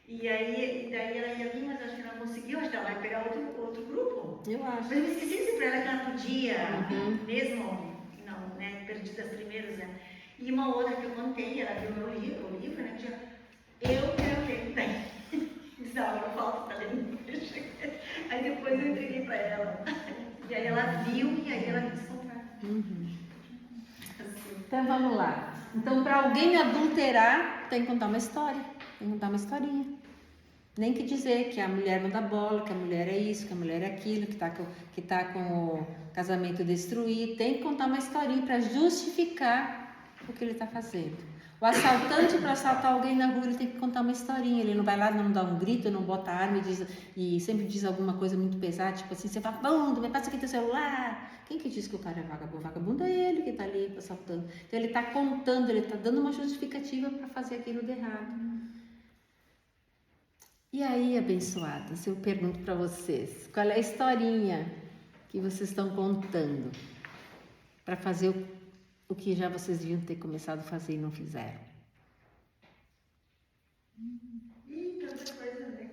E daí ela ia vir, mas acho que não conseguiu, acho que ela vai pegar outro grupo. Eu acho. Mas eu me esqueci de dizer pra ela que ela podia, Uhum. mesmo, não, né, perdidas primeiras, né? E uma outra que eu contei, ela viu o livro, né, que já, eu quero ler, daí, disse, não, eu falta pra ler. Aí depois eu entreguei pra ela. E aí ela viu e aí ela quis comprar. Uhum. Assim. Então vamos lá. Então, para alguém adulterar, tem que contar uma história, tem que contar uma historinha. Nem que dizer que a mulher não dá bola, que a mulher é isso, que a mulher é aquilo, que tá com o casamento destruído. Tem que contar uma historinha para justificar o que ele está fazendo. O assaltante, para assaltar alguém na rua, ele tem que contar uma historinha. Ele não vai lá, não dá um grito, não bota a arma e sempre diz alguma coisa muito pesada, tipo assim, você vagabundo, me passa aqui teu celular. Quem que diz que o cara é vagabundo? Vagabundo é ele que está ali assaltando. Então ele está contando, ele está dando uma justificativa para fazer aquilo de errado. E aí, abençoadas, eu pergunto para vocês, qual é a historinha que vocês estão contando para fazer o que já vocês deviam ter começado a fazer e não fizeram? Ih, tanta coisa, né?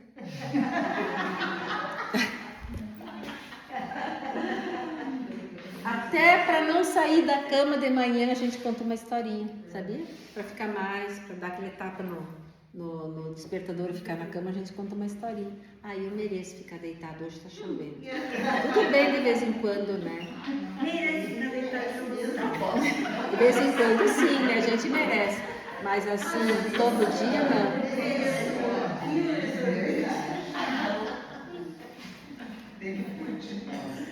Até para não sair da cama de manhã a gente conta uma historinha, sabia? Para ficar mais, para dar aquele tapa no despertador e ficar na cama, a gente conta uma historinha. Aí eu mereço ficar deitado, hoje está chovendo. Tudo bem de vez em quando, né? Merece ficar deitado, tá bom. De vez em quando sim, né? A gente merece. Mas assim, todo dia não.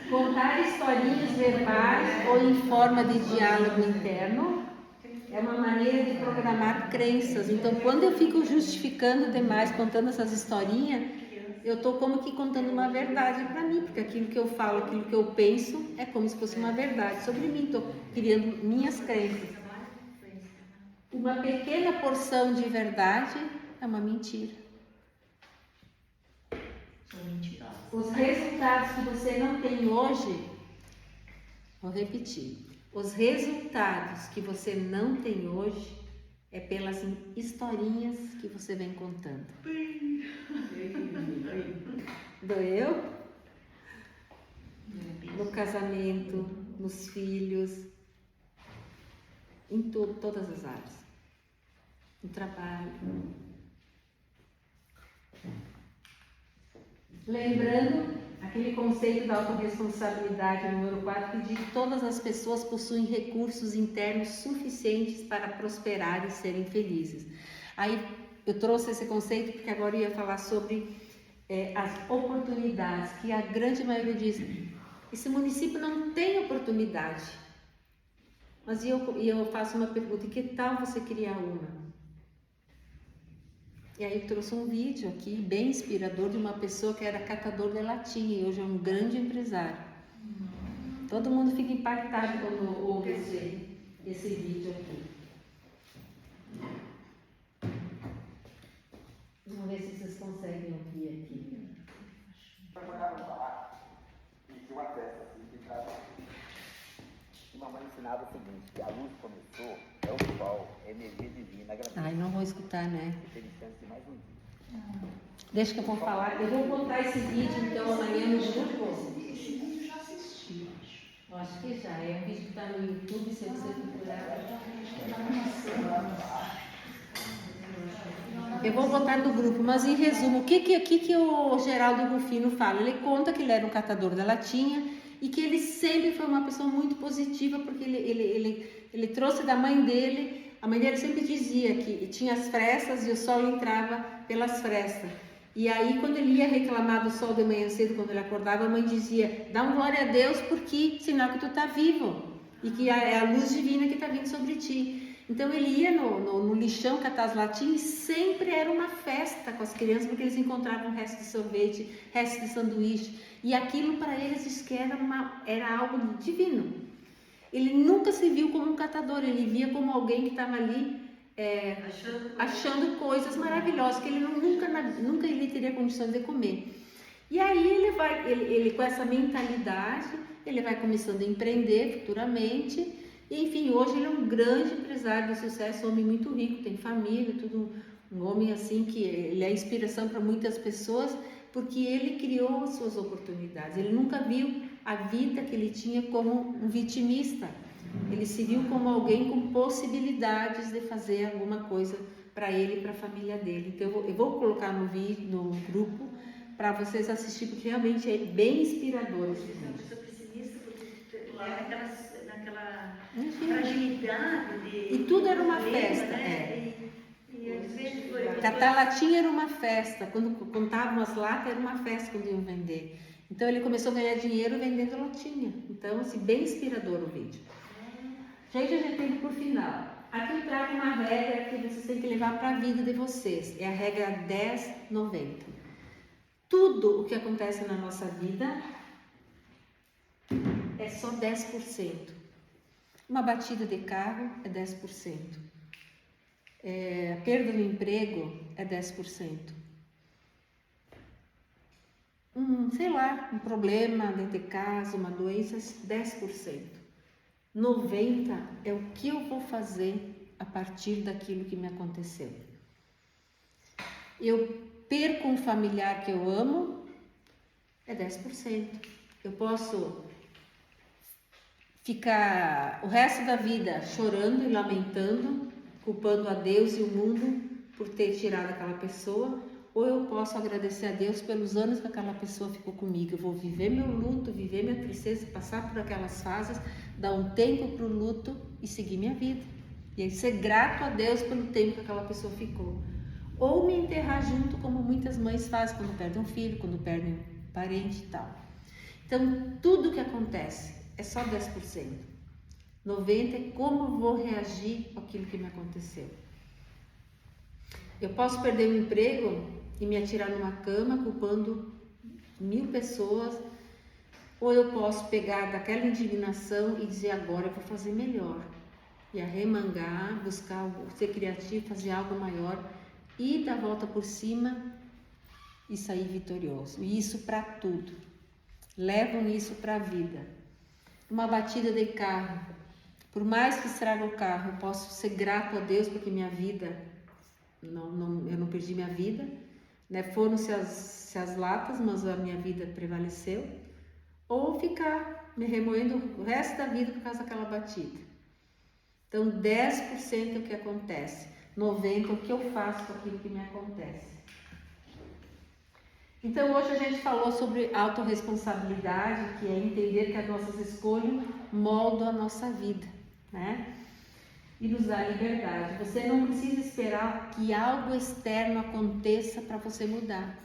Contar historinhas verbais ou em forma de diálogo interno é uma maneira de programar crenças. Então, quando eu fico justificando demais, contando essas historinhas, eu estou como que contando uma verdade para mim, porque aquilo que eu falo, aquilo que eu penso, é como se fosse uma verdade sobre mim. Estou criando minhas crenças. Uma pequena porção de verdade é uma mentira. Sou mentirosa. Os resultados que você não tem hoje, vou repetir. Os resultados que você não tem hoje é pelas historinhas que você vem contando. Doeu? No casamento, nos filhos, em todas as áreas. No trabalho. Lembrando aquele conceito da autorresponsabilidade número 4, que diz que todas as pessoas possuem recursos internos suficientes para prosperar e serem felizes. Aí eu trouxe esse conceito porque agora eu ia falar sobre as oportunidades, que a grande maioria diz, esse município não tem oportunidade. Mas eu faço uma pergunta, e que tal você criar uma? E aí eu trouxe um vídeo aqui, bem inspirador, de uma pessoa que era catador de latinha e hoje é um grande empresário. Todo mundo fica impactado quando ouve esse vídeo aqui. Vamos ver se vocês conseguem ouvir aqui. Trabalhava lá e tinha uma festa assim de trabalho. E mamãe ensinava o seguinte, que a luz começou, é o sol, é energia divina, Ai, não vou escutar, né? Você tem chance de mais um dia. Deixa que eu vou falar. Eu vou botar esse vídeo então amanhã no grupo. Esse vídeo eu já assisti, acho. Eu acho que já. É um vídeo que está no YouTube, se você procurar. Eu vou botar no grupo, mas em resumo, o que o Geraldo Rufino fala? Ele conta que ele era um catador da latinha e que ele sempre foi uma pessoa muito positiva, porque ele trouxe da mãe dele. A mãe dele sempre dizia que tinha as frestas e o sol entrava pelas frestas. E aí, quando ele ia reclamar do sol de manhã cedo, quando ele acordava, a mãe dizia, dá uma glória a Deus, porque sinal que tu está vivo e que é a luz divina que está vindo sobre ti. Então ele ia no lixão catar as latinhas e sempre era uma festa com as crianças, porque eles encontravam resto de sorvete, resto de sanduíche, e aquilo para eles diz que era algo divino. Ele nunca se viu como um catador, ele via como alguém que estava ali achando coisas maravilhosas, que ele nunca ele teria condições de comer. E aí ele com essa mentalidade, ele vai começando a empreender futuramente. E, enfim, hoje ele é um grande empresário de sucesso, um homem muito rico, tem família, tudo, um homem assim que ele é inspiração para muitas pessoas, porque ele criou as suas oportunidades. Ele nunca viu a vida que ele tinha como um vitimista. Ele se viu como alguém com possibilidades de fazer alguma coisa para ele e para a família dele. Então eu vou colocar no grupo para vocês assistirem, porque realmente é bem inspirador esse vídeo. Uma pessoa pessimista, porque naquela fragilidade de... E tudo era uma problema, festa, né? E às vezes foi... Catar latinha era uma festa, quando contavam as latas era uma festa quando iam vender. Então ele começou a ganhar dinheiro vendendo latinha. Então, assim, bem inspirador o vídeo. Gente, a gente tem que ir pro final. Aqui eu trago uma regra que vocês têm que levar para a vida de vocês. É a regra 10-90. Tudo o que acontece na nossa vida é só 10%. Uma batida de carro é 10%. A perda do emprego é 10%. Um problema dentro de casa, uma doença, 10%. 90% é o que eu vou fazer a partir daquilo que me aconteceu. Eu perco um familiar que eu amo, é 10%. Eu posso ficar o resto da vida chorando e lamentando, culpando a Deus e o mundo por ter tirado aquela pessoa, ou eu posso agradecer a Deus pelos anos que aquela pessoa ficou comigo. Eu vou viver meu luto, viver minha tristeza, passar por aquelas fases, dar um tempo para o luto e seguir minha vida. E aí ser grato a Deus pelo tempo que aquela pessoa ficou. Ou me enterrar junto, como muitas mães fazem quando perdem um filho, quando perdem um parente e tal. Então, tudo que acontece é só 10%. 90% é como eu vou reagir àquilo que me aconteceu. Eu posso perder o emprego e me atirar numa cama culpando 1000 pessoas, ou eu posso pegar daquela indignação e dizer agora eu vou fazer melhor, e arremangar, buscar ser criativo, fazer algo maior e dar a volta por cima e sair vitorioso. E isso para tudo. Levam isso para a vida. Uma batida de carro, por mais que estrague o carro, eu posso ser grato a Deus porque minha vida eu não perdi minha vida, né? Foram-se as latas, mas a minha vida prevaleceu. Ou ficar me remoendo o resto da vida por causa daquela batida. Então 10% é o que acontece, 90% é o que eu faço com aquilo que me acontece. Então hoje a gente falou sobre autorresponsabilidade, que é entender que as nossas escolhas moldam a nossa vida, né? E nos dá liberdade. Você não precisa esperar que algo externo aconteça para você mudar.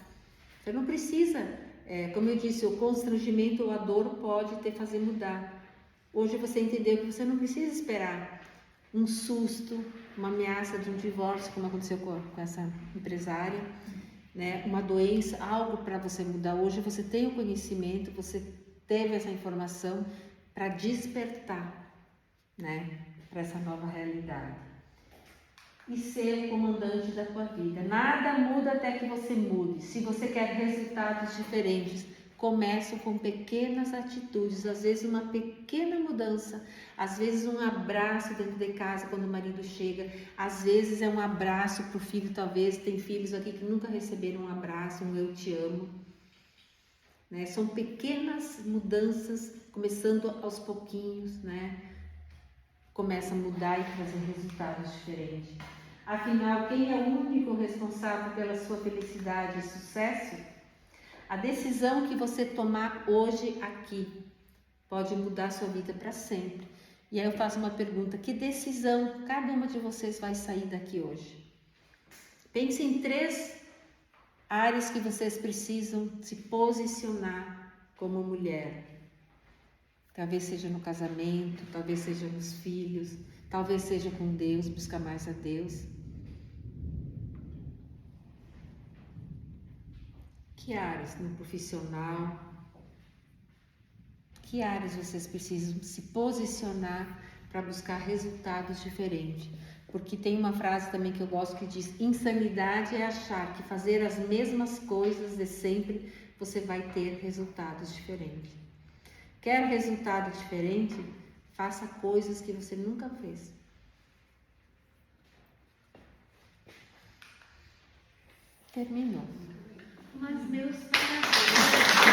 Você não precisa, como eu disse, o constrangimento ou a dor pode te fazer mudar. Hoje você entendeu que você não precisa esperar um susto, uma ameaça de um divórcio, como aconteceu com essa empresária, né? Uma doença, algo para você mudar. Hoje você tem o conhecimento, você teve essa informação para despertar, né? Para essa nova realidade e ser o comandante da tua vida. Nada muda até que você mude. Se você quer resultados diferentes, começa com pequenas atitudes, às vezes uma pequena mudança, às vezes um abraço dentro de casa quando o marido chega, às vezes é um abraço para o filho, talvez tem filhos aqui que nunca receberam um abraço, um eu te amo, né? São pequenas mudanças, começando aos pouquinhos, né? Começa a mudar e trazer resultados diferentes. Afinal, quem é o único responsável pela sua felicidade e sucesso? A decisão que você tomar hoje aqui pode mudar a sua vida para sempre. E aí eu faço uma pergunta: que decisão cada uma de vocês vai sair daqui hoje? Pense em 3 áreas que vocês precisam se posicionar como mulher. Talvez seja no casamento, talvez seja nos filhos, Talvez seja com Deus, buscar mais a Deus. Que áreas no profissional? Que áreas vocês precisam se posicionar para buscar resultados diferentes? Porque tem uma frase também que eu gosto que diz: insanidade é achar que fazer as mesmas coisas de sempre você vai ter resultados diferentes. Quer resultado diferente? Faça coisas que você nunca fez. Terminou. Mas meus parabéns.